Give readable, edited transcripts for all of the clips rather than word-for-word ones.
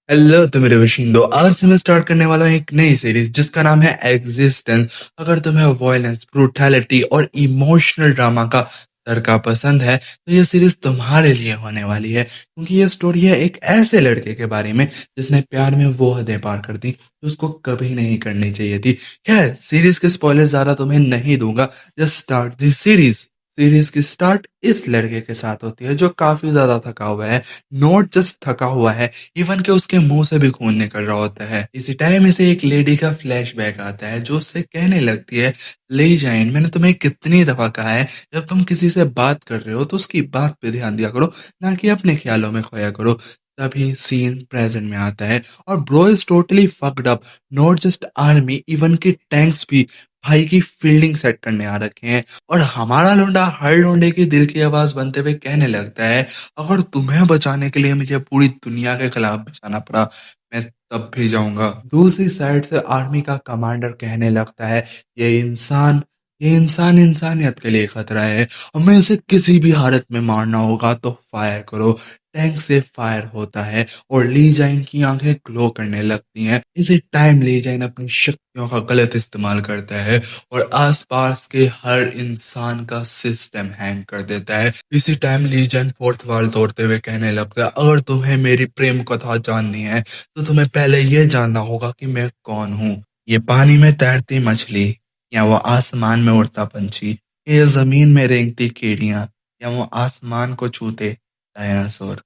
Hello तो मेरे वशिंदो, आज से मैं स्टार्ट करने वाला हूँ एक नई सीरीज जिसका नाम है एग्जिस्टेंस। अगर तुम्हें वॉयलेंस, ब्रूटैलिटी और इमोशनल ड्रामा का तड़का पसंद है तो ये सीरीज तुम्हारे लिए होने वाली है, क्योंकि ये स्टोरी है एक ऐसे लड़के के बारे में जिसने प्यार में वो हदें पार कर दी जो उसको कभी नहीं करनी चाहिए थी। खैर, सीरीज के स्पॉइलर ज्यादा तुम्हें नहीं दूंगा। Just start the series. Series की स्टार्ट इस लड़के के साथ होती है जो काफी ज्यादा थका हुआ है। नॉट जस्ट थका हुआ है, इवन के उसके मुंह से भी खून निकल रहा होता है। इसी टाइम इसे एक लेडी का फ्लैशबैक आता है जो उससे कहने लगती है, ले जाइन, मैंने तुम्हें कितनी दफा कहा है जब तुम किसी से बात कर रहे हो तो उसकी बात पे ध्यान दिया करो, ना कि अपने ख्यालों में खोया करो। तभी सीन प्रेजेंट में आता है और bro is totally fucked up. Not just army, even के टैंक्स भी भाई की फील्डिंग सेट करने आ रखे हैं। और हमारा लोंडा हर लोंडे की दिल की आवाज बनते हुए कहने लगता है, अगर तुम्हें बचाने के लिए मुझे पूरी दुनिया के खिलाफ बचाना पड़ा, मैं तब भी जाऊंगा। दूसरी साइड से आर्मी का कमांडर कहने लगता है, ये इंसान ये इंसान इंसानियत के लिए खतरा है, हमें इसे किसी भी हालत में मारना होगा तो फायर करो। टैंक से फायर होता है और ली जाइन की आंखें ग्लो करने लगती हैं। इसी टाइम ली जाइन अपनी शक्तियों का गलत इस्तेमाल करता है और आसपास के हर इंसान का सिस्टम हैंग कर देता है। इसी टाइम लीजन फोर्थ वॉल तोड़ते हुए कहने लगता है, अगर तुम्हें मेरी प्रेम कथा जाननी है तो तुम्हें पहले ये जानना होगा कि मैं कौन हूँ। ये पानी में तैरती मछली, या वो आसमान में उड़ता पंछी, ये जमीन में रेंगती कीड़ियां, या वो आसमान को छूते डायनासोर,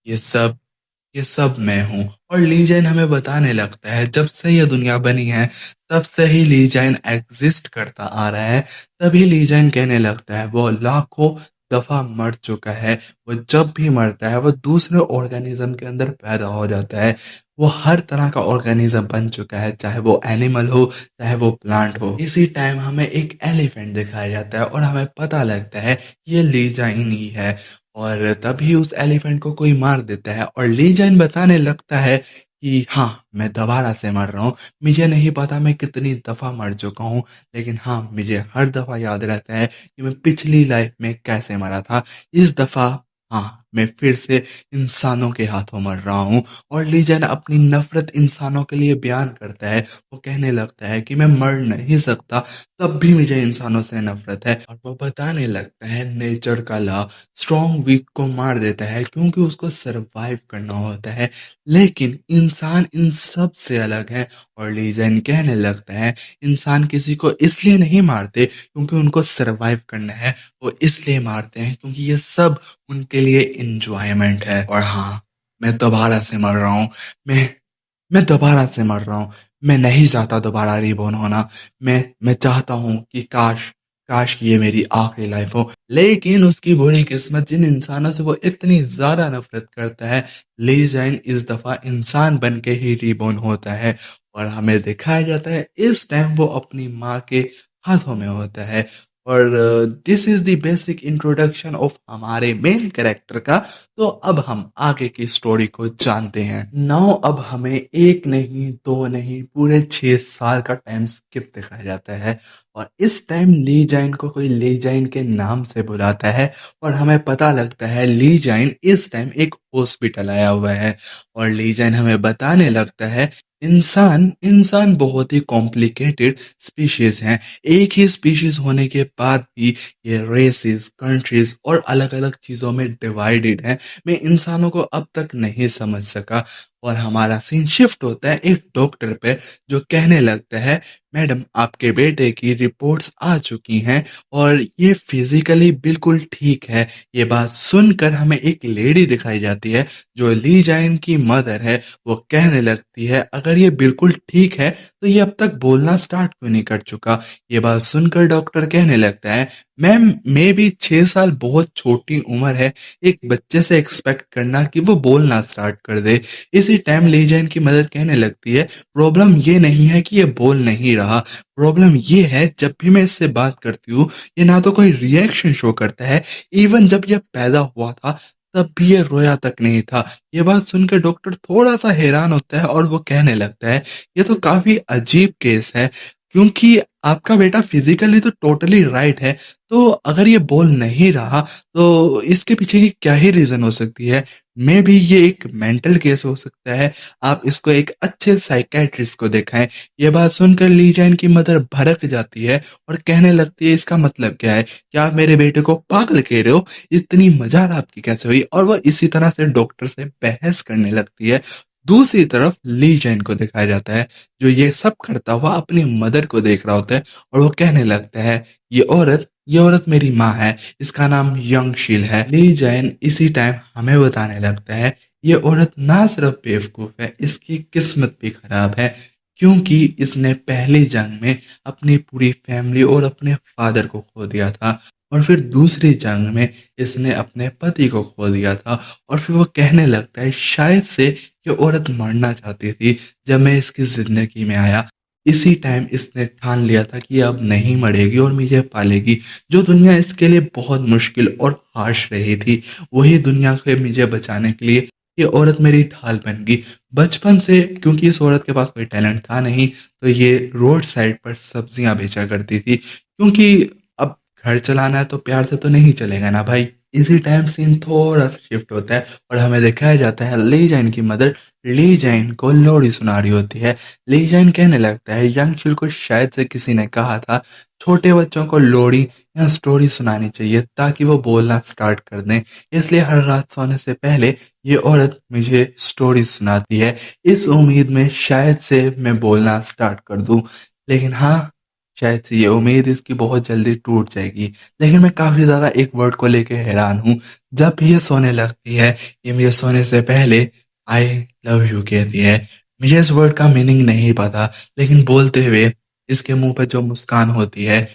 ये सब ये सब मैं हूँ। और लीजैन हमें बताने लगता है, जब से ये दुनिया बनी है तब से ही लीजैन एग्जिस्ट करता आ रहा है। तभी लीजैन कहने लगता है, वो लाखों दफा मर चुका है, वो जब भी मरता है वो दूसरे ऑर्गेनिज्म के अंदर पैदा हो जाता है। वो हर तरह का ऑर्गेनिज्म बन चुका है, चाहे वो एनिमल हो चाहे वो प्लांट हो। इसी टाइम हमें एक एलिफेंट दिखाया जाता है और हमें पता लगता है ये लीजाइन ही है। और तभी उस एलिफेंट को कोई मार देता है और ली जैन बताने लगता है कि हाँ, मैं दोबारा से मर रहा हूँ। मुझे नहीं पता मैं कितनी दफा मर चुका हूँ, लेकिन हाँ, मुझे हर दफा याद रहता है कि मैं पिछली लाइफ में कैसे मरा था। इस दफा हाँ, मैं फिर से इंसानों के हाथों मर रहा हूँ। और लीजन अपनी नफरत इंसानों के लिए बयान करता है। वो कहने लगता है कि मैं मर नहीं सकता, तब भी मुझे इंसानों से नफरत है। और वो बताने लगता है, नेचर का लॉ स्ट्रॉन्ग वीक को मार देता है क्योंकि उसको सरवाइव करना होता है, लेकिन इंसान इन सब से अलग है। और लीजन कहने लगता है, इंसान किसी को इसलिए नहीं मारते क्योंकि उनको सरवाइव करना है, वो इसलिए मारते हैं क्योंकि ये सब उनके लिए इंजॉयमेंट है। और हाँ, मैं दोबारा से मर रहा हूँ। मैं मैं दोबारा से मर रहा हूँ। मैं नहीं चाहता दोबारा रिबॉर्न होना। मैं चाहता हूँ कि काश काश कि ये मेरी आखिरी लाइफ हो। लेकिन उसकी बुरी किस्मत, जिन इंसानों से वो इतनी ज्यादा नफरत करता है, ली जैन इस दफा इंसान बन के ही रिबॉर्न होता है। और हमें दिखाया जाता है इस टाइम वो अपनी माँ के हाथों में होता है। और this is the basic introduction of हमारे मेन कैरेक्टर का। तो अब हम आगे की स्टोरी को जानते हैं। नाउ अब हमें एक नहीं दो नहीं पूरे 6 साल का टाइम स्किप दिखाया जाता है। और इस टाइम ली जाइन को कोई ली जाइन के नाम से बुलाता है और हमें पता लगता है ली जाइन इस टाइम एक हॉस्पिटल आया हुआ है। और ली जाइन हमें बताने लगता है, इंसान इंसान बहुत ही कॉम्प्लिकेटेड स्पीशीज हैं। एक ही स्पीशीज होने के बाद भी ये रेसेस, कंट्रीज और अलग अलग चीजों में डिवाइडेड है। मैं इंसानों को अब तक नहीं समझ सका। और हमारा सीन शिफ्ट होता है एक डॉक्टर पे जो कहने लगता है, मैडम, आपके बेटे की रिपोर्ट्स आ चुकी हैं और ये फिजिकली बिल्कुल ठीक है। ये बात सुनकर हमें एक लेडी दिखाई जाती है जो ली जाइन की मदर है। वो कहने लगती है, अगर ये बिल्कुल ठीक है तो ये अब तक बोलना स्टार्ट क्यों नहीं कर चुका। ये बात सुनकर डॉक्टर कहने लगता है, मैम, मे भी 6 साल बहुत छोटी उम्र है, एक बच्चे से एक्सपेक्ट करना कि वो बोलना स्टार्ट कर दे। इसी टाइम लीजैन की मदद कहने लगती है, प्रॉब्लम ये नहीं है कि ये बोल नहीं रहा, प्रॉब्लम ये है जब भी मैं इससे बात करती हूँ ये ना तो कोई रिएक्शन शो करता है, इवन जब ये पैदा हुआ था तब भी ये रोया तक नहीं था। ये बात सुनकर डॉक्टर थोड़ा सा हैरान होता है और वो कहने लगता है, ये तो काफी अजीब केस है। क्योंकि आपका बेटा फिज़िकली तो टोटली राइट है, तो अगर ये बोल नहीं रहा, तो इसके पीछे की क्या ही रीज़न हो सकती है? मेबी ये एक मेंटल केस हो सकता है, आप इसको एक अच्छे साइकियाट्रिस्ट को दिखाएँ। ये बात सुनकर ली जान की मदर भड़क जाती है और कहने लगती है, इसका मतलब क्या है? क्या आप मेरे बेटे को पागल कह रहे हो? इतनी मजाल आपकी कैसे हुई? और वो इसी तरह से डॉक्टर से बहस करने लगती है। दूसरी तरफ ली जैन को दिखाया जाता है, जो ये सब करता हुआ अपनी मदर को देख रहा होता है और वो कहने लगता है, ये औरत मेरी माँ है, इसका नाम यंगशील है। ली जैन इसी टाइम हमें बताने लगता है, ये औरत ना सिर्फ बेवकूफ है, इसकी किस्मत भी खराब है, क्योंकि इसने पहली जंग में अपनी पूरी फैमिली और अपने फादर को खो दिया था और फिर दूसरी जंग में इसने अपने पति को खो दिया था। और फिर वो कहने लगता है, शायद से ये औरत मरना चाहती थी जब मैं इसकी ज़िंदगी में आया। इसी टाइम इसने ठान लिया था कि अब नहीं मरेगी और मुझे पालेगी। जो दुनिया इसके लिए बहुत मुश्किल और हार्श रही थी, वही दुनिया को मुझे बचाने के लिए ये औरत मेरी ढाल बन गई। बचपन से क्योंकि इस औरत के पास कोई टैलेंट था नहीं, तो ये रोड साइड पर सब्जियाँ बेचा करती थी, क्योंकि अब घर चलाना है तो प्यार से तो नहीं चलेगा ना भाई। इसी टाइम सीन थोड़ा-सा शिफ्ट होता है और हमें दिखाया जाता है ली जैन की मदर ली जैन को लोरी सुना रही होती है। ली जैन कहने लगता है, यंगशिल को शायद से किसी ने कहा था छोटे बच्चों को लोरी या स्टोरी सुनानी चाहिए ताकि वो बोलना स्टार्ट कर दें। इसलिए हर रात सोने से पहले ये औरत मुझे स्टोरी सुनाती है, इस उम्मीद में शायद से मैं बोलना स्टार्ट कर दूँ। लेकिन हाँ, शायद से ये उम्मीद इसकी बहुत जल्दी टूट जाएगी। लेकिन मैं काफ़ी ज़्यादा एक वर्ड को लेके हैरान हूँ। जब भी ये सोने लगती है, ये मुझे सोने से पहले आई लव यू कहती है। मुझे इस वर्ड का मीनिंग नहीं पता, लेकिन बोलते हुए इसके मुँह पे जो मुस्कान होती है,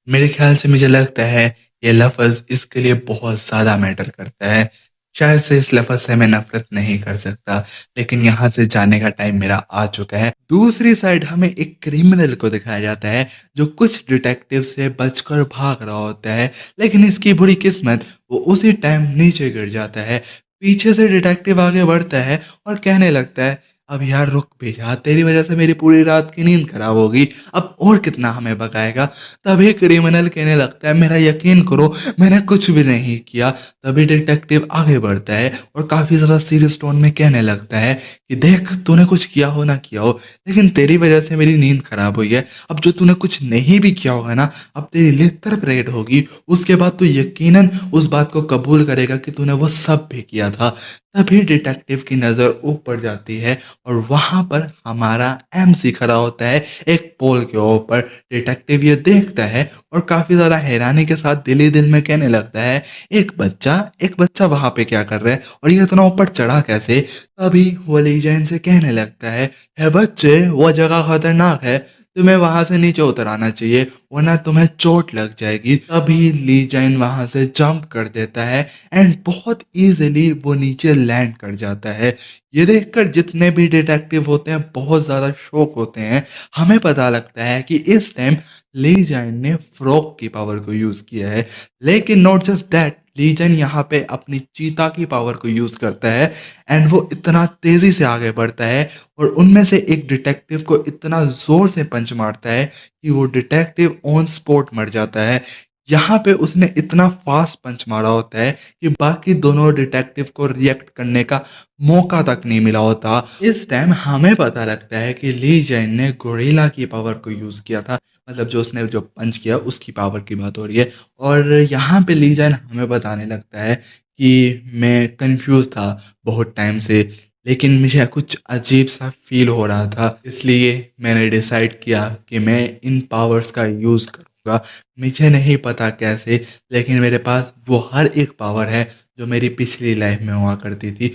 मेरे ख़्याल से मुझे लगता है ये लफ़्ज़ इसके लिए बहुत ज़्यादा मैटर करता है। शायद से इस लफ़्ज़ से मैं नफ़रत नहीं कर सकता, लेकिन यहाँ से जाने का टाइम मेरा आ चुका है। दूसरी साइड हमें एक क्रिमिनल को दिखाया जाता है, जो कुछ डिटेक्टिव से बचकर भाग रहा होता है, लेकिन इसकी बुरी किस्मत वो उसी टाइम नीचे गिर जाता है। पीछे से डिटेक्टिव आगे बढ़ता है और कहने लगता है, अब यार रुक भी जा, तेरी वजह से मेरी पूरी रात की नींद खराब हो गई, अब और कितना हमें भगाएगा। तभी क्रिमिनल कहने लगता है, मेरा यकीन करो मैंने कुछ भी नहीं किया। तभी डिटेक्टिव आगे बढ़ता है और काफ़ी ज़्यादा सीरियस टोन में कहने लगता है कि देख, तूने कुछ किया हो ना किया हो, लेकिन तेरी वजह से मेरी नींद खराब हुई है। अब जो तूने कुछ नहीं भी किया होगा ना, अब तेरी लिटर परेड होगी, उसके बाद तू यकीनन उस बात को कबूल करेगा कि तूने वो सब भी किया था। तभी डिटेक्टिव की नज़र ऊपर जाती है और वहाँ पर हमारा एमसी खड़ा होता है एक पोल के ऊपर। डिटेक्टिव ये देखता है और काफ़ी ज़्यादा हैरानी के साथ दिल ही दिल में कहने लगता है, एक बच्चा वहाँ पे क्या कर रहा है और ये इतना ऊपर चढ़ा कैसे? तभी वो लीजेंड से कहने लगता है, "हे बच्चे, वो जगह खतरनाक है, तुम्हें वहाँ से नीचे उतर आना चाहिए, वरना तुम्हें चोट लग जाएगी।" तभी लीजेंड वहाँ से जंप कर देता है एंड बहुत ईज़िली वो नीचे लैंड कर जाता है। ये देखकर जितने भी डिटेक्टिव होते हैं बहुत ज़्यादा शॉक होते हैं। हमें पता लगता है कि इस टाइम लीजेंड ने फ्रॉग की पावर को यूज़ किया है। लेकिन नॉट जस्ट दैट, लीजेंड यहाँ पे अपनी चीता की पावर को यूज़ करता है एंड वो इतना तेज़ी से आगे बढ़ता है और उनमें से एक डिटेक्टिव को इतना ज़ोर से पंच मारता है कि वो डिटेक्टिव ऑन स्पॉट मर जाता है। यहाँ पे उसने इतना फ़ास्ट पंच मारा होता है कि बाकी दोनों डिटेक्टिव को रिएक्ट करने का मौका तक नहीं मिला होता। इस टाइम हमें पता लगता है कि ली जैन ने गोरिल्ला की पावर को यूज़ किया था। मतलब जो उसने जो पंच किया उसकी पावर की बात हो रही है। और यहाँ पे ली जैन हमें बताने लगता है कि मैं कन्फ्यूज़ था बहुत टाइम से, लेकिन मुझे कुछ अजीब-सा फ़ील हो रहा था। इसलिए मैंने डिसाइड किया कि मैं इन पावर्स का यूज़ करूँगा। मुझे नहीं पता कैसे, लेकिन मेरे पास वो हर एक पावर है जो मेरी पिछली लाइफ में हुआ करती थी।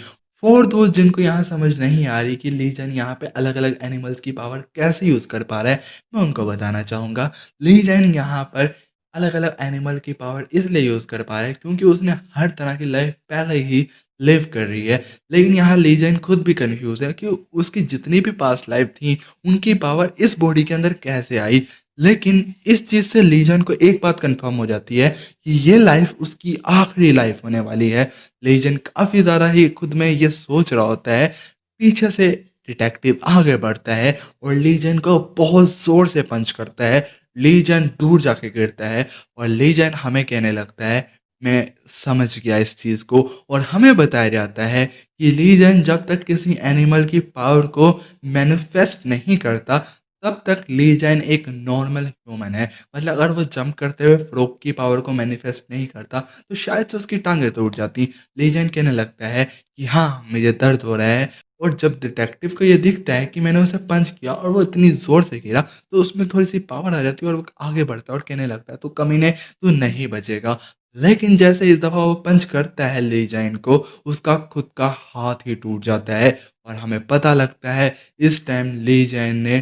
फॉर दोस्त जिनको यहाँ समझ नहीं आ रही कि लीजन यहाँ पे अलग-अलग एनिमल्स की पावर कैसे यूज़ कर पा रहा है, मैं उनको बताना चाहूँगा। लीजन यहाँ पर अलग-अलग एनिमल की पावर इसलिए यूज़ कर पा रहा है क्योंकि उसने हर तरह की लाइफ पहले ही लिव कर रही है। लेकिन यहाँ लीजन खुद भी कन्फ्यूज़ है कि उसकी जितनी भी पास्ट लाइफ थी, उनकी पावर इस बॉडी के अंदर कैसे आई? लेकिन इस चीज़ से लीजन को एक बात कन्फर्म हो जाती है कि ये लाइफ उसकी आखिरी लाइफ होने वाली है। लीजन काफ़ी ज़्यादा ही खुद में ये सोच रहा होता है। पीछे से डिटेक्टिव आगे बढ़ता है और लीजन को बहुत ज़ोर से पंच करता है। लीजन दूर जाके गिरता है और लीजन हमें कहने लगता है, मैं समझ गया इस चीज़ को। और हमें बताया जाता है कि लीजन जब तक किसी एनिमल की पावर को मैनिफेस्ट नहीं करता, तब तक लीजन एक नॉर्मल ह्यूमन है। मतलब अगर वो जंप करते हुए फ्रॉग की पावर को मैनिफेस्ट नहीं करता, तो शायद से उसकी टाँगें टूट जाती। लीजन कहने लगता है कि हाँ, मुझे दर्द हो रहा है। और जब डिटेक्टिव को ये दिखता है कि मैंने उसे पंच किया और वो इतनी ज़ोर से गिरा, तो उसमें थोड़ी-सी पावर आ जाती है और वो आगे बढ़ता है और कहने लगता है, "तू कमीने, तू नहीं बचेगा।" लेकिन जैसे इस दफ़ा वो पंच करता है लीजन को, उसका खुद का हाथ ही टूट जाता है और हमें पता लगता है इस टाइम लीजन ने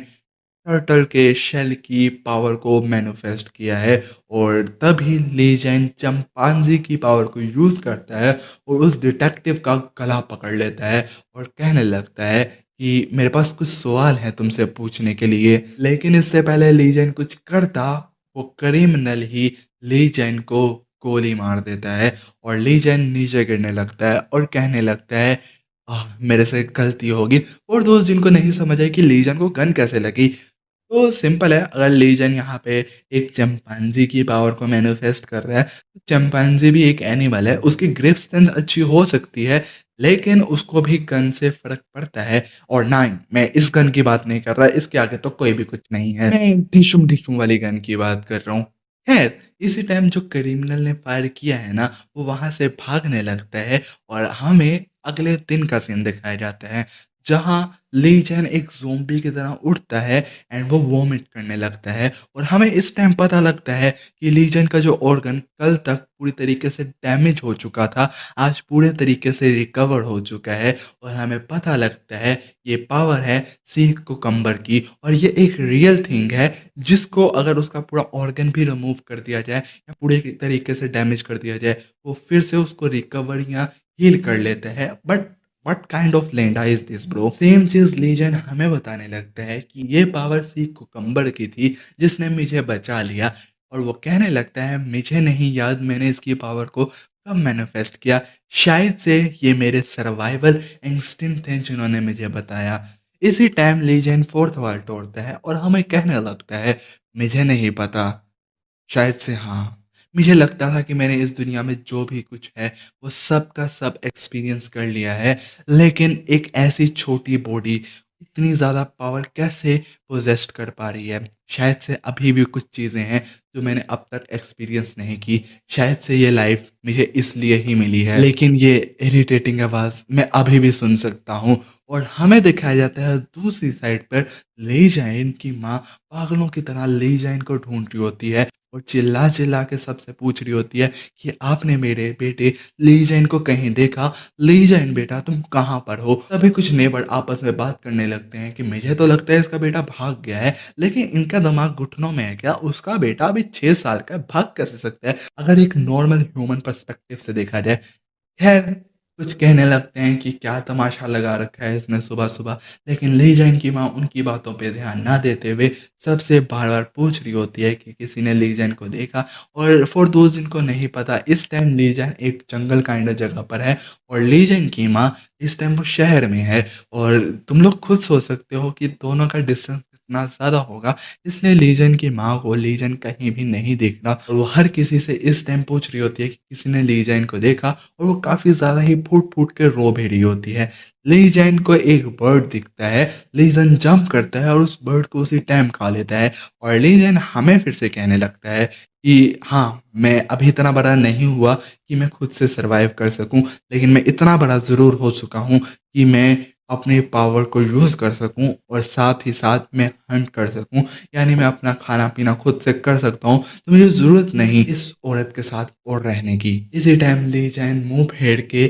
टर्टल के शेल की पावर को मैनिफेस्ट किया है। और तभी लीजेंड चिंपांजी की पावर को यूज़ करता है और उस डिटेक्टिव का गला पकड़ लेता है और कहने लगता है कि मेरे पास कुछ सवाल हैं तुमसे पूछने के लिए। लेकिन इससे पहले लीजेंड कुछ करता, वो क्रिमिनल ही लीजेंड को गोली मार देता है और लीजेंड नीचे गिरने लगता है और कहने लगता है, मेरे से गलती होगी। और दोस्त जिनको नहीं समझ आई कि लीजेंड को गन कैसे लगी, तो सिंपल है, अगर लीजन यहाँ पे एक चिंपैंज़ी की पावर को मैनिफेस्ट कर रहा है, तो चिंपैंज़ी भी एक एनिमल है, उसकी ग्रिप स्ट्रेंथ अच्छी हो सकती है, लेकिन उसको भी गन से फ़र्क पड़ता है। और ना ही मैं इस गन की बात नहीं कर रहा, इसके आगे तो कोई भी कुछ नहीं है। मैं डिशुम-डिशुम वाली गन की बात कर रहा हूँ। ख़ैर, इसी टाइम जो क्रिमिनल ने फायर किया है ना, वो वहाँ से भागने लगता है और हमें अगले दिन का सीन दिखाया जाता है, जहाँ लीजन एक ज़ॉम्बी की तरह उठता है एंड वो वॉमिट करने लगता है। और हमें इस टाइम पता लगता है कि लीजन का जो ऑर्गन कल तक पूरी तरीके से डैमेज हो चुका था, आज पूरे तरीके से रिकवर हो चुका है। और हमें पता लगता है ये पावर है सीख कुकम्बर की और ये एक रियल थिंग है, जिसको अगर उसका पूरा ऑर्गन भी रिमूव कर दिया जाए या पूरे तरीके से डैमेज कर दिया जाए, वो फिर से उसको रिकवर या हील कर लेता है। But what kind of lender is this bro? Same चीज लीजन हमें बताने लगता है कि ये पावर सीख कुकम्बर की थी, जिसने मुझे बचा लिया। और वो कहने लगता है, मुझे नहीं याद मैंने इसकी पावर को कब मैनिफेस्ट किया, शायद से ये मेरे सर्वाइवल इंस्टिंक्ट थे जिन्होंने मुझे बताया। इसी टाइम लीजन फोर्थ वाल तोड़ता है और हमें कहने लगता है, मुझे नहीं पता, शायद से हाँ। मुझे लगता था कि मैंने इस दुनिया में जो भी कुछ है, वो सब का सब एक्सपीरियंस कर लिया है। लेकिन एक ऐसी छोटी बॉडी इतनी ज़्यादा पावर कैसे पोज़ेस्ड कर पा रही है? शायद से अभी भी कुछ चीज़ें हैं जो मैंने अब तक एक्सपीरियंस नहीं की। शायद से ये लाइफ़ मुझे इसलिए ही मिली है। लेकिन ये इरिटेटिंग आवाज़ मैं अभी भी सुन सकता हूँ। और हमें दिखाया जाता है दूसरी साइड पर ले जाइन की माँ पागलों की तरह ले जाइन को ढूँढ रही होती है और चिल्ला-चिल्ला के सबसे पूछ रही होती है कि आपने मेरे बेटे लीजैन को कहीं देखा? लीजैन बेटा तुम कहाँ पर हो? तभी कुछ नेबर आपस में बात करने लगते हैं कि मुझे तो लगता है इसका बेटा भाग गया है, लेकिन इनका दिमाग घुटनों में है क्या? उसका बेटा अभी 6 साल का है, भाग कैसे सकता है? अगर एक नॉर्मल ह्यूमन पर्सपेक्टिव से देखा जाए। खैर, कुछ कहने लगते हैं कि क्या तमाशा लगा रखा है इसने सुबह-सुबह, लेकिन लीजैन की माँ उनकी बातों पे ध्यान ना देते हुए सबसे बार-बार पूछ रही होती है कि किसी ने लीजैन को देखा। और फॉर दोज़ जिनको नहीं पता, इस टाइम लीजैन एक जंगल काइंड जगह पर है और लीजैन की माँ इस टाइम वो शहर में है। और तुम लोग खुद सोच सकते हो कि दोनों का डिस्टेंस कितना ज़्यादा होगा, इसलिए लीजैन की माँ को लीजैन कहीं भी नहीं दिख रहा और वो हर किसी से इस टाइम पूछ रही होती है कि किसी ने लीजैन को देखा। और वो काफ़ी ज़्यादा ही फूट-फूट के रो भी रही होती है। लीजैन को एक बर्ड दिखता है, लीजैन जंप करता है और उस बर्ड को उसी टाइम खा लेता है। और लीजैन हमें फिर से कहने लगता है कि हाँ, मैं अभी इतना बड़ा नहीं हुआ कि मैं खुद से सर्वाइव कर सकूँ, लेकिन मैं इतना बड़ा ज़रूर हो चुका हूँ कि मैं अपनी पावर को यूज़ कर सकूँ और साथ ही साथ मैं हंट कर सकूँ, यानी मैं अपना खाना-पीना खुद से कर सकता हूँ, तो मुझे ज़रूरत नहीं इस औरत के साथ और रहने की। इसी टाइम ली जैन मुँह फेर के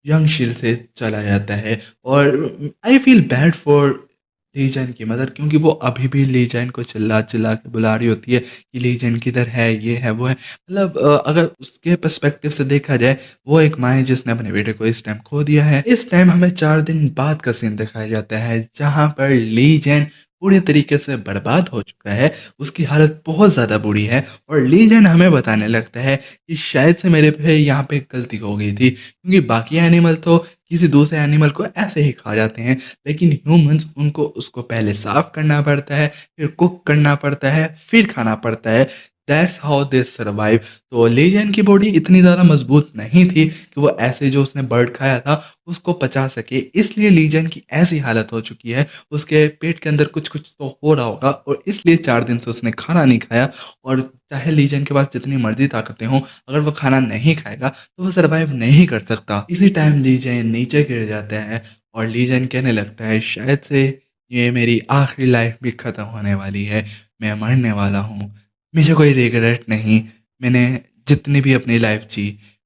यंग शील से चला जाता है। और आई फ़ील बैड फॉर ली जैन की मदर, क्योंकि वो अभी भी ली जैन को चिल्ला-चिल्ला के बुला रही होती है कि ली जैन किधर है, ये है, वो है। मतलब अगर उसके पर्सपेक्टिव से देखा जाए, वो एक माँ है जिसने अपने बेटे को इस टाइम खो दिया है। इस टाइम हमें 4 दिन बाद का सीन दिखाया जाता है, जहाँ पर ली जैन पूरे तरीके से बर्बाद हो चुका है, उसकी हालत बहुत ज़्यादा बुरी है और ली जैन हमें बताने लगता है कि शायद से मेरे पे यहाँ पे गलती हो गई थी, क्योंकि बाकी एनिमल तो किसी दूसरे एनिमल को ऐसे ही खा जाते हैं, लेकिन ह्यूमन्स उनको उसको पहले साफ करना पड़ता है, फिर कुक करना पड़ता है, फिर खाना पड़ता है। That's how they survive. तो लीजन की बॉडी इतनी ज़्यादा मजबूत नहीं थी कि वो ऐसे जो उसने बर्ड खाया था उसको पचा सके, इसलिए लीजन की ऐसी हालत हो चुकी है, उसके पेट के अंदर कुछ कुछ तो हो रहा होगा और इसलिए 4 दिन से उसने खाना नहीं खाया। और चाहे लीजन के पास जितनी मर्जी ताकतें हों, अगर वो खाना नहीं खाएगा तो वो सर्वाइव नहीं कर सकता। इसी टाइम लीजन नीचे गिर जाता है और लीजन कहने लगता है, शायद से ये मेरी आखिरी लाइफ भी खत्म होने वाली है, मैं मरने वाला हूँ, मुझे कोई रिग्रेट नहीं, मैंने जितनी भी अपनी लाइफ जी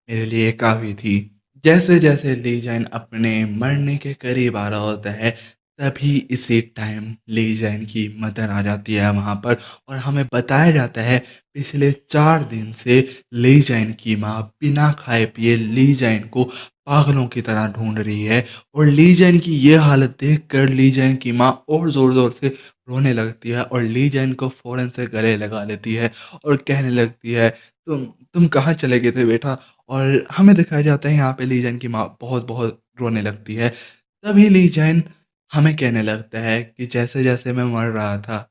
मेरे लिए काफ़ी थी। जैसे-जैसे लीजैन अपने मरने के करीब आ रहा होता है, तभी इसी टाइम लीजैन की मदर आ जाती है वहाँ पर और हमें बताया जाता है पिछले 4 दिन से लीजैन की माँ बिना खाए-पिए लीजैन को पागलों की तरह ढूँढ रही है और लीजैन की ये हालत देखकर लीजैन की माँ और ज़ोर-ज़ोर से रोने लगती है और लीजैन को फ़ौरन से गले लगा लेती है और कहने लगती है, तुम कहाँ चले गए थे बेटा? और हमें दिखाया जाता है यहाँ पे लीजैन की माँ बहुत-बहुत रोने लगती है। तभी लीजैन हमें कहने लगता है कि जैसे-जैसे मैं मर रहा था,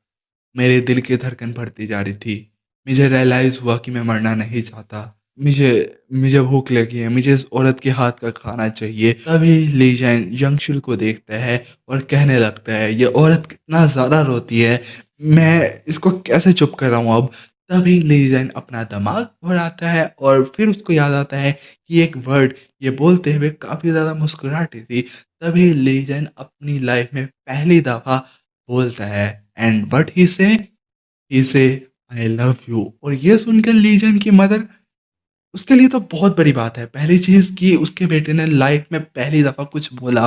मेरे दिल की धड़कन बढ़ती जा रही थी। मुझे रियलाइज़ हुआ कि मैं मरना नहीं चाहता। मुझे मुझे भूख लगी है, मुझे इस औरत के हाथ का खाना चाहिए। तभी लीजैन यंगशुल को देखता है और कहने लगता है, ये औरत कितना ज़्यादा रोती है, मैं इसको कैसे चुप कराऊँ अब? तभी लीजैन अपना दिमाग घुराता है और फिर उसको याद आता है कि एक वर्ड ये बोलते हुए काफ़ी ज़्यादा मुस्कुराती थी। तभी लीजैन अपनी लाइफ़ में पहली दफ़ा बोलता है एंड व्हाट ही से आई लव यू। और ये सुनकर लीजैन की मदर, उसके लिए तो बहुत बड़ी बात है। पहली चीज़ कि उसके बेटे ने लाइफ़ में पहली दफ़ा कुछ बोला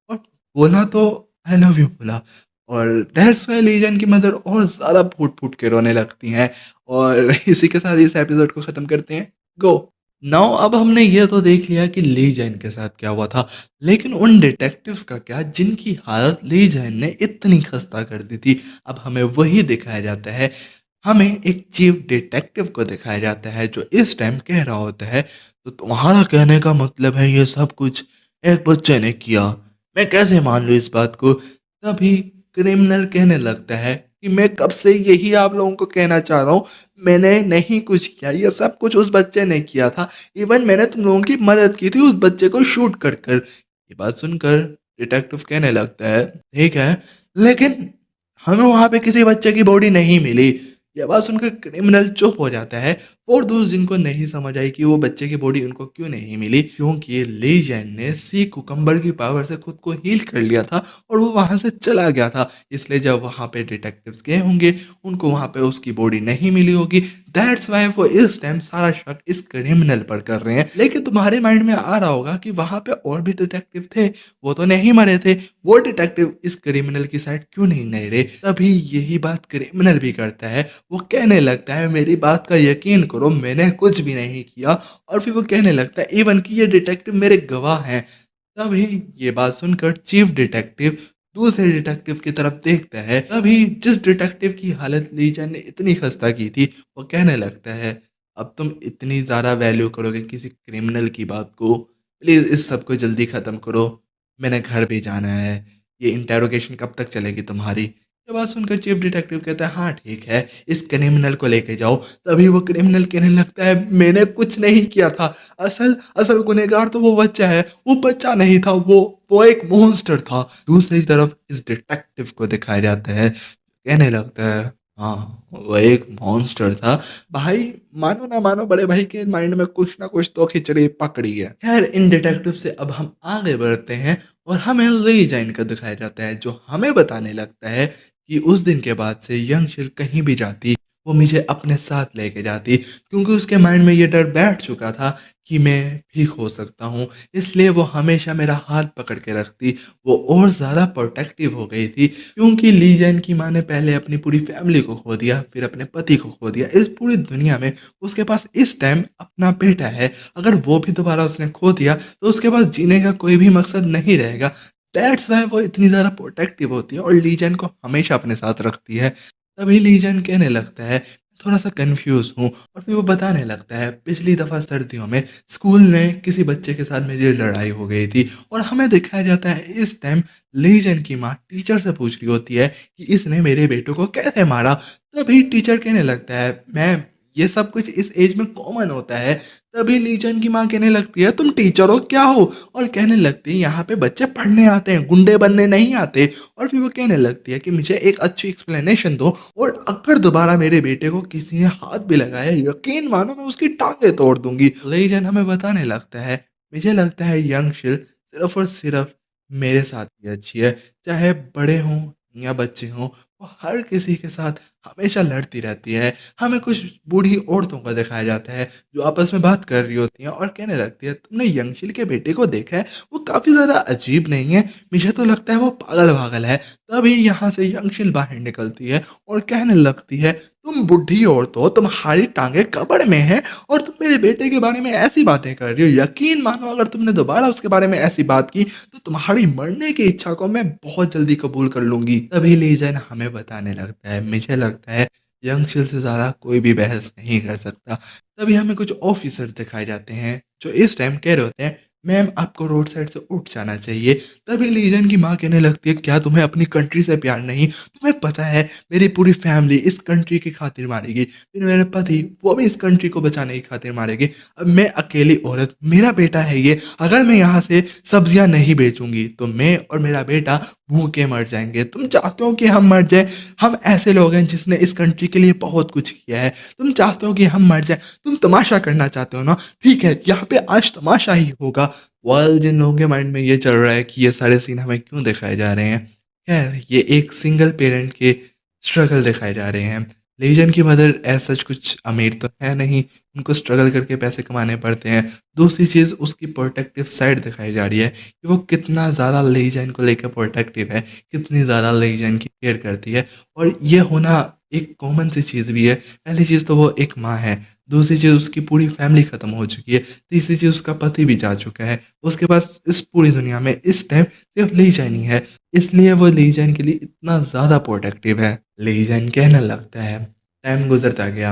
और बोला तो आई लव यू बोला। और दैट्स व्हाई लीजन की मदर और ज़्यादा फूट-फूट के रोने लगती हैं और इसी के साथ इस एपिसोड को ख़त्म करते हैं। गो। नाउ अब हमने ये तो देख लिया कि ली जैन के साथ क्या हुआ था, लेकिन उन डिटेक्टिव्स का क्या जिनकी हालत ली जैन ने इतनी खस्ता कर दी थी। अब हमें वही दिखाया जाता है, हमें एक चीफ डिटेक्टिव को दिखाया जाता है जो इस टाइम कह रहा होता है, तो तुम्हारा कहने का मतलब है ये सब कुछ एक बच्चे ने किया, मैं कैसे मान लूँ इस बात को? तभी क्रिमिनल कहने लगता है कि मैं कब से यही आप लोगों को कहना चाह रहा हूँ, मैंने नहीं कुछ किया, ये सब कुछ उस बच्चे ने किया था। इवन मैंने तुम लोगों की मदद की थी उस बच्चे को शूट कर कर। ये बात सुनकर डिटेक्टिव कहने लगता है, ठीक है, लेकिन हमें वहाँ पे किसी बच्चे की बॉडी नहीं मिली। ये बात सुनकर क्रिमिनल चुप हो जाता है और दोस्त जिनको नहीं समझ आई कि वो बच्चे की बॉडी उनको क्यों नहीं मिली, क्योंकि ली जैन ने सी कुकम्बर की पावर से खुद को हील कर लिया था और वो वहां से चला गया था। इसलिए जब वहां पे डिटेक्टिव्स गए होंगे, उनको वहां पे उसकी बॉडी नहीं मिली होगी। दैट्स वाई वो इस टाइम सारा शक इस क्रिमिनल पर कर रहे हैं। लेकिन तुम्हारे माइंड में आ रहा होगा कि वहां पे और भी डिटेक्टिव थे, वो तो नहीं मरे थे, वो डिटेक्टिव इस क्रिमिनल की साइड क्यों नहीं रहे? तभी यही बात क्रिमिनल भी करता है। वो कहने लगता है, मेरी बात का यकीन करो, मैंने कुछ भी नहीं किया। और फिर वो कहने लगता है इवन कि ये डिटेक्टिव मेरे गवाह हैं। तभी ये बात सुनकर चीफ डिटेक्टिव दूसरे डिटेक्टिव की तरफ देखता है। तभी जिस डिटेक्टिव की हालत लीजा ने इतनी खस्ता की थी, वो कहने लगता है, अब तुम इतनी ज़्यादा वैल्यू करोगे किसी क्रिमिनल की बात को, प्लीज़ इस सब को जल्दी ख़त्म करो, मैंने घर भी जाना है, ये इंटेरोगेशन कब तक चलेगी तुम्हारी? ये बात सुनकर चीफ डिटेक्टिव कहता है, हाँ ठीक है, इस क्रिमिनल को लेके जाओ। तभी वो क्रिमिनल कहने लगता है, मैंने कुछ नहीं किया था, असल असल गुनहगार तो वो बच्चा है, वो बच्चा नहीं था, वो एक मॉन्स्टर था। दूसरी तरफ इस डिटेक्टिव को दिखाया जाता है, कहने लगता है, हाँ, वो एक मॉन्स्टर था। भाई मानो ना मानो बड़े भाई के माइंड में कुछ ना कुछ तो खिचड़ी पकड़ी है। खैर इन डिटेक्टिव से अब हम आगे बढ़ते हैं और हमें ली जैन का दिखाया जाता है, जो हमें बताने लगता है कि उस दिन के बाद से यंगशिर कहीं भी जाती, वो मुझे अपने साथ लेके जाती, क्योंकि उसके माइंड में ये डर बैठ चुका था कि मैं ठीक हो सकता हूँ, इसलिए वो हमेशा मेरा हाथ पकड़ के रखती। वो और ज़्यादा प्रोटेक्टिव हो गई थी, क्योंकि ली जैन की माँ ने पहले अपनी पूरी फैमिली को खो दिया, फिर अपने पति को खो दिया। इस पूरी दुनिया में उसके पास इस टाइम अपना बेटा है, अगर वो भी दोबारा उसने खो दिया, तो उसके पास जीने का कोई भी मकसद नहीं रहेगा। दैट्स व्हाई वो इतनी ज़्यादा प्रोटेक्टिव होती है और लीजन को हमेशा अपने साथ रखती है। तभी लीजन कहने लगता है, थोड़ा-सा कन्फ्यूज़ हूँ और फिर वो बताने लगता है, पिछली दफ़ा सर्दियों में स्कूल में किसी बच्चे के साथ मेरी लड़ाई हो गई थी और हमें दिखाया जाता है इस टाइम लीजन की माँ टीचर से पूछ रही होती है कि इसने मेरे बेटों को कैसे मारा? तभी टीचर कहने लगता है, मैम ये सब कुछ इस एज में कॉमन होता है। तभी लीजन की माँ कहने लगती है, तुम टीचर हो क्या हो? और कहने लगती है, यहाँ पे बच्चे पढ़ने आते हैं, गुंडे बनने नहीं आते। और फिर वो कहने लगती है कि मुझे एक अच्छी एक्सप्लेनेशन दो और अगर दोबारा मेरे बेटे को किसी ने हाथ भी लगाया, यकीन मानो मैं उसकी टाँगें तोड़ दूँगी। लीजन हमें बताने लगता है, मुझे लगता है यंगशिल सिर्फ़ और सिर्फ़ मेरे साथ ही अच्छी है, चाहे बड़े हों या बच्चे हों, वो हर किसी के साथ हमेशा लड़ती रहती है। हमें कुछ बूढ़ी औरतों को दिखाया जाता है, जो आपस में बात कर रही होती हैं और कहने लगती है, तुमने यंगशिल के बेटे को देखा है? वो काफ़ी ज़्यादा अजीब नहीं है, मुझे तो लगता है वो पागल-वागल है। तभी यहाँ से यंगशिल बाहर निकलती है और कहने लगती है, तुम बुड्ढी औरत हो, तुम्हारी टाँगें कब्र में हैं और तुम मेरे बेटे के बारे में ऐसी बातें कर रही हो। यकीन मानो अगर तुमने दोबारा उसके बारे में ऐसी बात की, तो तुम्हारी मरने की इच्छा को मैं बहुत जल्दी कबूल कर लूँगी। तभी लीजन हमें बताने लगता है, मुझे लगता है यंगशिल से ज़्यादा कोई भी बहस नहीं कर सकता। तभी हमें कुछ ऑफ़िसर्स दिखाए जाते हैं, जो इस टाइम कह रहे होते हैं, मैम आपको रोड साइड से उठ जाना चाहिए। तभी लीजन की माँ कहने लगती है, क्या तुम्हें अपनी कंट्री से प्यार नहीं? तुम्हें पता है मेरी पूरी फैमिली इस कंट्री की खातिर मारेगी, फिर मेरे पति वो भी इस कंट्री को बचाने की खातिर मारेंगे। अब मैं अकेली औरत, मेरा बेटा है ये, अगर मैं यहाँ से सब्जियाँ नहीं बेचूँगी, तो मैं और मेरा बेटा भूखे मर जाएँगे। तुम चाहते हो कि हम मर जाएँ? हम ऐसे लोग हैं जिसने इस कंट्री के लिए बहुत कुछ किया है। तुम चाहते हो कि हम मर जाएँ? तुम तमाशा करना चाहते हो ना? ठीक है, यहाँ पे आज तमाशा ही होगा। वेल जिन लोगों के माइंड में ये चल रहा है कि ये सारे सीन हमें क्यों दिखाए जा रहे हैं? खैर, ये एक सिंगल पेरेंट के स्ट्रगल दिखाए जा रहे हैं। लीजन की मदर एज़ सच कुछ अमीर तो है नहीं, उनको स्ट्रगल करके पैसे कमाने पड़ते हैं। दूसरी चीज़ उसकी प्रोटेक्टिव साइड दिखाई जा रही है कि वो कितना ज़्यादा लीजन को लेकर प्रोटेक्टिव है, कितनी ज़्यादा लीजन की केयर करती है और ये होना एक कॉमन सी चीज़ भी है। पहली चीज़ तो वो एक माँ है, दूसरी चीज़ उसकी पूरी फैमिली ख़त्म हो चुकी है, तीसरी चीज़ उसका पति भी जा चुका है। उसके पास इस पूरी दुनिया में इस टाइम सिर्फ़ लीजन ही है, इसलिए वो लीजन के लिए इतना ज़्यादा प्रोटेक्टिव है। लीजन कहने लगता है, टाइम गुज़रता गया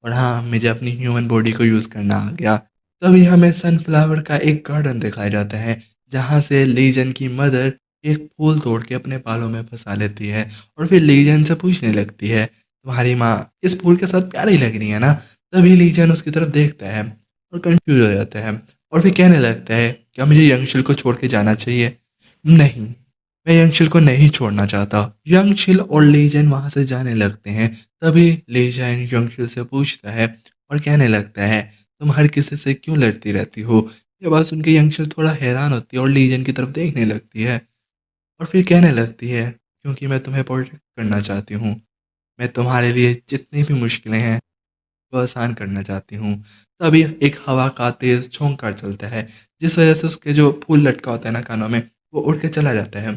और हाँ, मुझे अपनी ह्यूमन बॉडी को यूज़ करना आ गया। तभी हमें सनफ्लावर का एक गार्डन दिखाया जाता है, जहाँ से लीजन की मदर एक फूल तोड़ के अपने बालों में फँसा लेती है और फिर लीजन से पूछने लगती है, तुम्हारी माँ इस फूल के साथ प्यारी लग रही है ना? तभी लीजन उसकी तरफ देखता है और कन्फ्यूज़ हो जाता है और फिर कहने लगता है, क्या मुझे यंगशिल को छोड़ के जाना चाहिए? नहीं, मैं यंगशिल को नहीं छोड़ना चाहता। यंगशिल और लीजन वहाँ से जाने लगते हैं। तभी लीजन यंगशिल से पूछता है और कहने लगता है, तुम हर किसी से क्यों लड़ती रहती हो? ये बात सुन के यंगशिल थोड़ा हैरान होती है और लीजन की तरफ देखने लगती है और फिर कहने लगती है, क्योंकि मैं तुम्हें प्रोटेक्ट करना चाहती हूँ। मैं तुम्हारे लिए जितनी भी मुश्किलें हैं वो आसान करना चाहती हूँ। तभी एक हवा का तेज़ झोंका चलता है, जिस वज़ह से उसके जो फूल लटका होता है ना कानों में, वो उड़ के चला जाता है।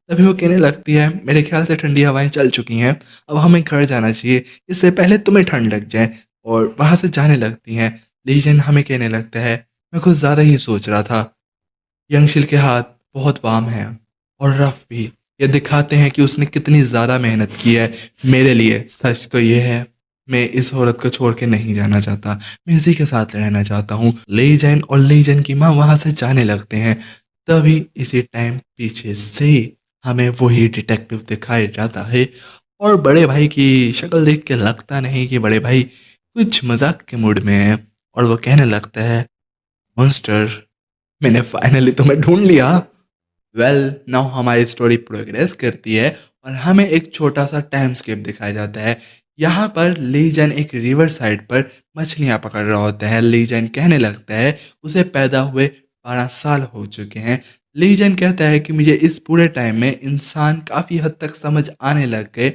तभी वो कहने लगती है, मेरे ख़्याल से ठंडी हवाएँ चल चुकी हैं, अब हमें घर जाना चाहिए, इससे पहले तुम्हें ठंड लग जाए और वहाँ से जाने लगती हैं। लीजन हमें कहने लगता है, मैं कुछ ज़्यादा ही सोच रहा था। यंगशिल के हाथ बहुत वार्म हैं और रफ़ भी। ये दिखाते हैं कि उसने कितनी ज़्यादा मेहनत की है मेरे लिए। सच तो ये है, मैं इस औरत को छोड़ के नहीं जाना चाहता। मैं इसी के साथ रहना चाहता हूँ। लीजन और लीजन की माँ वहाँ से जाने लगते हैं। तभी इसी टाइम पीछे से हमें वही डिटेक्टिव दिखाया जाता है और बड़े भाई की शक्ल देख के लगता नहीं कि बड़े भाई कुछ मज़ाक के मूड में हैं और वो कहने लगता है, मॉन्स्टर मैंने फाइनली तुम्हें ढूँढ लिया। वेल नाउ हमारी स्टोरी प्रोग्रेस करती है और हमें एक छोटा-सा टाइम स्किप दिखाया जाता है। यहाँ पर लीजन एक रिवर साइड पर मछलियाँ पकड़ रहा होता है। लीजन कहने लगता है उसे पैदा हुए 12 साल हो चुके हैं। लीजन कहता है कि मुझे इस पूरे टाइम में इंसान काफ़ी हद तक समझ आने लग गए।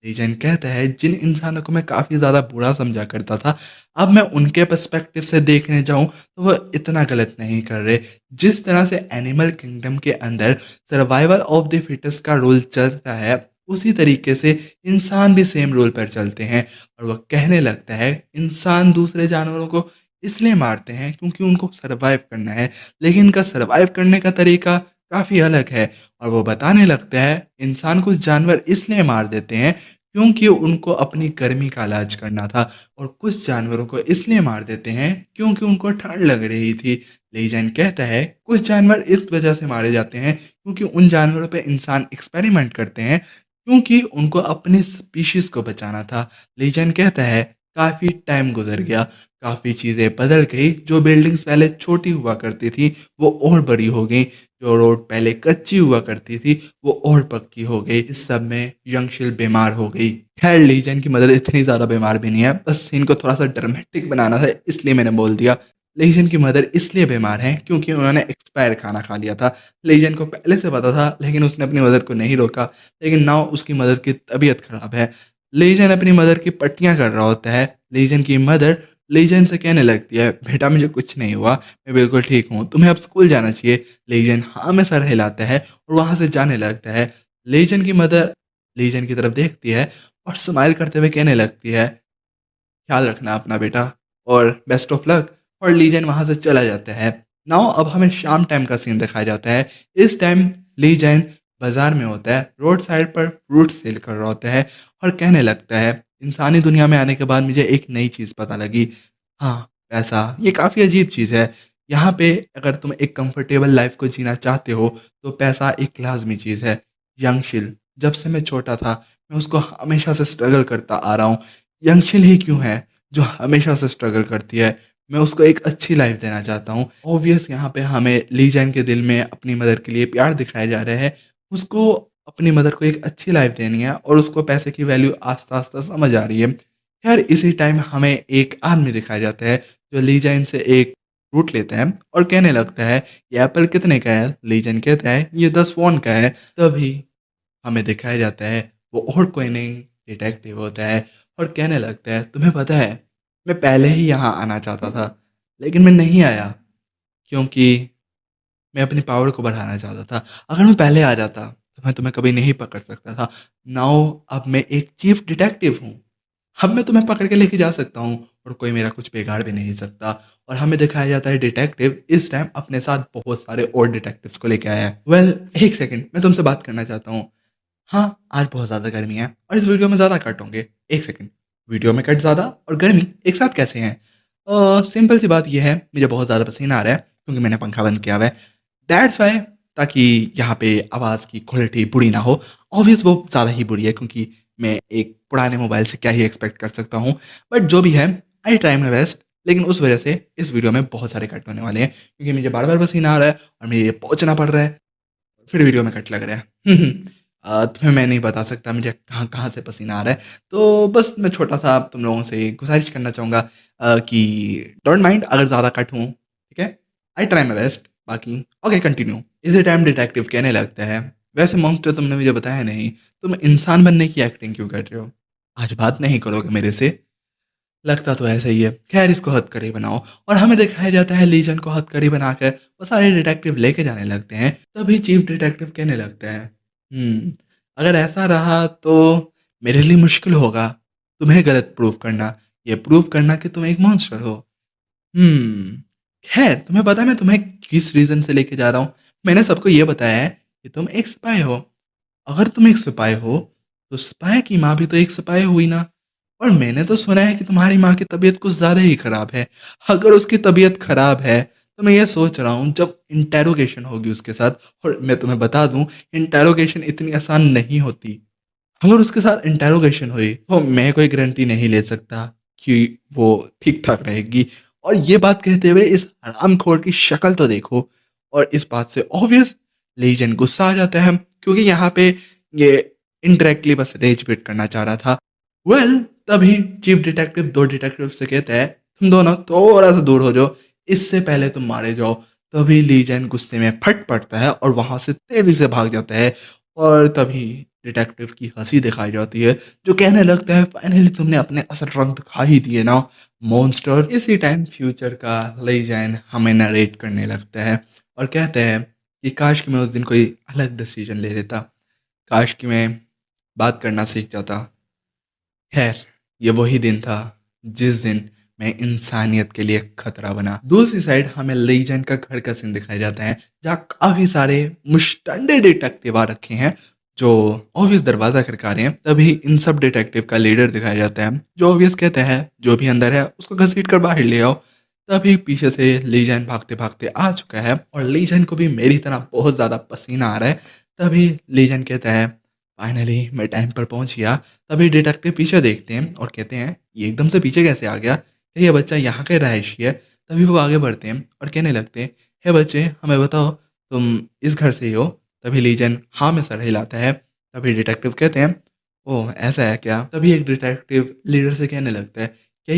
लीजन कहता है जिन इंसानों को मैं काफ़ी ज़्यादा बुरा समझा करता था, अब मैं उनके पर्सपेक्टिव से देखने जाऊँ तो वो इतना गलत नहीं कर रहे। जिस तरह से एनिमल किंगडम के अंदर सर्वाइवल ऑफ द फिटेस्ट का रूल चलता है, उसी तरीके से इंसान भी सेम रूल पर चलते हैं और वो कहने लगता है इंसान दूसरे जानवरों को इसलिए मारते हैं क्योंकि उनको सर्वाइव करना है, लेकिन इनका सर्वाइव करने का तरीका काफ़ी अलग है और वो बताने लगता है इंसान कुछ जानवर इसलिए मार देते हैं क्योंकि उनको अपनी गर्मी का इलाज करना था और कुछ जानवरों को इसलिए मार देते हैं क्योंकि उनको ठंड लग रही थी। लीजेंड कहता है कुछ जानवर इस वजह से मारे जाते हैं क्योंकि उन जानवरों पे इंसान एक्सपेरिमेंट करते हैं क्योंकि उनको अपनी स्पीशीज़ को बचाना था। लीजेंड कहता है काफ़ी टाइम गुज़र गया, काफ़ी चीज़ें बदल गई, जो बिल्डिंग्स पहले छोटी हुआ करती थी, वो और बड़ी हो गई, जो रोड पहले कच्ची हुआ करती थी, वो और पक्की हो गई। इस सब में यंगशिल बीमार हो गई। खैर लीजेंड की मदर इतनी ज़्यादा बीमार भी नहीं है, बस सीन को थोड़ा-सा ड्रामेटिक बनाना था इसलिए मैंने बोल दिया। लीजेंड की मदर इसलिए बीमार हैं क्योंकि उन्होंने एक्सपायर खाना खा लिया था। लीजेंड को पहले से पता था लेकिन उसने अपनी मदर को नहीं रोका, लेकिन नाउ उसकी मदर की तबीयत खराब है। लीजेंड अपनी मदर की पट्टियाँ कर रहा होता है। लीजेंड की मदर लीजेंड से कहने लगती है, "बेटा मुझे कुछ नहीं हुआ, मैं बिल्कुल ठीक हूँ, तुम्हें अब स्कूल जाना चाहिए।" लीजेंड हाँ में सर हिलाता है और वहाँ से जाने लगता है। लीजेंड की मदर लीजेंड की तरफ देखती है और स्माइल करते हुए कहने लगती है, ख्याल रखना अपना बेटा और बेस्ट ऑफ लक। और लीजेंड वहाँ से चला जाता है। नाउ अब हमें शाम टाइम का सीन दिखाया जाता है। इस टाइम लीजेंड बाज़ार में होता है, रोड साइड पर फ्रूट सेल कर रहा होता है और कहने लगता है, इंसानी दुनिया में आने के बाद मुझे एक नई चीज़ पता लगी। हाँ, पैसा ये काफ़ी अजीब चीज़ है। यहाँ पे अगर तुम एक कंफर्टेबल लाइफ़ को जीना चाहते हो, तो पैसा एक लाज़मी चीज़ है। यंगशिल जब से मैं छोटा था, मैं उसको हमेशा से स्ट्रगल करता आ रहा हूँ। यंगशिल ही क्यों है जो हमेशा से स्ट्रगल करती है। मैं उसको एक अच्छी लाइफ़ देना चाहता हूँ। ऑब्वियस यहाँ पे हमें ली जैन के दिल में अपनी मदर के लिए प्यार दिखाया जा रहा है। उसको अपनी मदर को एक अच्छी लाइफ़ देनी है और उसको पैसे की वैल्यू आस्ता-आस्ता समझ आ रही है। ख़ैर इसी टाइम हमें एक आदमी दिखाया जाता है जो ली जैन से एक फ्रूट लेता है और कहने लगता है, "ये एप्पल कितने का है?" ली जैन कहता है, "ये 10 वॉन का है।" तभी हमें दिखाया जाता है वो और कोई नहीं डिटेक्टिव होता है और कहने लगता है, तुम्हें पता है मैं पहले ही यहाँ आना चाहता था लेकिन मैं नहीं आया क्योंकि मैं अपनी पावर को बढ़ाना चाहता था। अगर मैं पहले आ जाता तो मैं तुम्हें कभी नहीं पकड़ सकता था। नाउ अब मैं एक चीफ डिटेक्टिव हूँ। अब मैं तुम्हें पकड़ के लेके जा सकता हूँ और कोई मेरा कुछ बिगाड़ भी नहीं सकता। और हमें दिखाया जाता है डिटेक्टिव इस टाइम अपने साथ बहुत सारे और डिटेक्टिव्स को लेके आया है। वेल एक सेकंड मैं तुमसे बात करना चाहता हूँ। हाँ, आज बहुत ज़्यादा गर्मी है और इस वीडियो में ज़्यादा कट होंगे। 1 सेकंड, वीडियो में कट ज़्यादा और गर्मी एक साथ कैसे हैं? सिंपल सी बात ये है, मुझे बहुत ज़्यादा पसीना आ रहा है क्योंकि मैंने पंखा बंद किया हुआ है। दैट्स व्हाई ताकि यहाँ पे आवाज़ की क्वालिटी बुरी ना हो। ऑब्वियस वो ज़्यादा ही बुरी है क्योंकि मैं एक पुराने मोबाइल से क्या ही एक्सपेक्ट कर सकता हूँ। बट जो भी है, आई ट्राई माय बेस्ट लेकिन उस वजह से इस वीडियो में बहुत सारे कट होने वाले हैं क्योंकि मुझे बार-बार पसीना आ रहा है और मुझे ये पोंछना पड़ रहा है। फिर वीडियो में कट लग रहा है। तुम्हें मैं नहीं बता सकता मुझे कहाँ-कहाँ से पसीना आ रहा है। तो बस मैं छोटा-सा तुम लोगों से गुज़ारिश करना चाहूँगा कि डोंट माइंड अगर ज़्यादा कट हूँ, ठीक है? आई ट्राई माय बेस्ट बाकी ओके कंटिन्यू। इसी टाइम डिटेक्टिव कहने लगता है, "वैसे मॉन्स्टर तुमने मुझे बताया नहीं, तुम इंसान बनने की एक्टिंग क्यों कर रहे हो? आज बात नहीं करोगे मेरे से?" लगता तो ऐसा ही है। ख़ैर इसको हथकड़ी बनाओ और हमें दिखाया जाता है लीजन को हथकड़ी बनाकर वो सारे डिटेक्टिव लेके जाने लगते हैं। तभी चीफ डिटेक्टिव कहने लगता है, अगर ऐसा रहा तो मेरे लिए मुश्किल होगा तुम्हें गलत प्रूव करना, ये प्रूव करना कि तुम एक मॉन्स्टर हो। हुँ। ख़ैर तुम्हें पता है मैं तुम्हें किस रीज़न से लेके जा रहा हूँ? मैंने सबको ये बताया है कि तुम एक सिपाही हो। अगर तुम एक सिपाही हो, तो सिपाही की माँ भी तो एक सिपाही हुई ना? और मैंने तो सुना है कि तुम्हारी माँ की तबीयत कुछ ज़्यादा ही खराब है। अगर उसकी तबीयत खराब है, तो मैं ये सोच रहा हूँ जब इंटेरोगेशन होगी उसके साथ और मैं तुम्हें बता दूँ इंटेरोगेशन इतनी आसान नहीं होती। अगर उसके साथ इंटेरोगेशन हुई, तो मैं कोई गारंटी नहीं ले सकता कि वो ठीक-ठाक रहेगी। और ये बात कहते हुए इस हरामखोर की शक्ल तो देखो और इस बात से ऑब्वियस लीजेंड गुस्सा आ जाता है क्योंकि यहाँ पे ये इनडायरेक्टली बस रेज बिट करना चाह रहा था। वेल तभी चीफ डिटेक्टिव 2 डिटेक्टिव से कहता है, "तुम दोनों थोड़ा-सा दूर हो जाओ, इससे पहले तुम मारे जाओ।" तभी लीजेंड गुस्से में फट पड़ता है और वहाँ से तेज़ी से भाग जाता है और तभी डिटेक्टिव की हँसी दिखाई जाती है, जो कहने लगता है, "फाइनली तुमने अपने असल रंग दिखा ही दिए ना, मॉन्स्टर।" इसी टाइम फ्यूचर का लीजेंड हमें नरेट करने लगता है और कहता है कि काश कि मैं उस दिन कोई अलग डिसीजन ले लेता, काश कि मैं बात करना सीख जाता। खैर, ये वही दिन था, जिस दिन में इंसानियत के लिए खतरा बना। दूसरी साइड हमें लीजन का घर का सीन दिखाया जाता है, जहाँ काफ़ी सारे मुश्तंडे डिटेक्टिव आ रखे हैं, जो ऑब्वियस दरवाज़ा खटका रहे हैं। तभी इन सब डिटेक्टिव का लीडर दिखाया जाता है, जो ऑब्वियस कहता है, जो भी अंदर है उसको घसीट कर बाहर ले आओ। तभी पीछे से लीजन भागते-भागते आ चुका है और लीजन को भी मेरी तरह बहुत ज़्यादा पसीना आ रहा है। तभी लीजन कहता है, फाइनली मैं टाइम पर पहुँच गया। तभी डिटेक्टिव पीछे देखते हैं और कहते हैं, ये एकदम से पीछे कैसे आ गया? क्या ये बच्चा यहाँ का रहायशी है? तभी वो आगे बढ़ते हैं और कहने लगते हैं, हे बच्चे हमें बताओ, तुम इस घर से ही हो? तभी लीजन हाँ में सर हिलाता है। तभी डिटेक्टिव कहते हैं, ओह! ऐसा है क्या? तभी एक डिटेक्टिव लीडर से कहने लगता है, क्या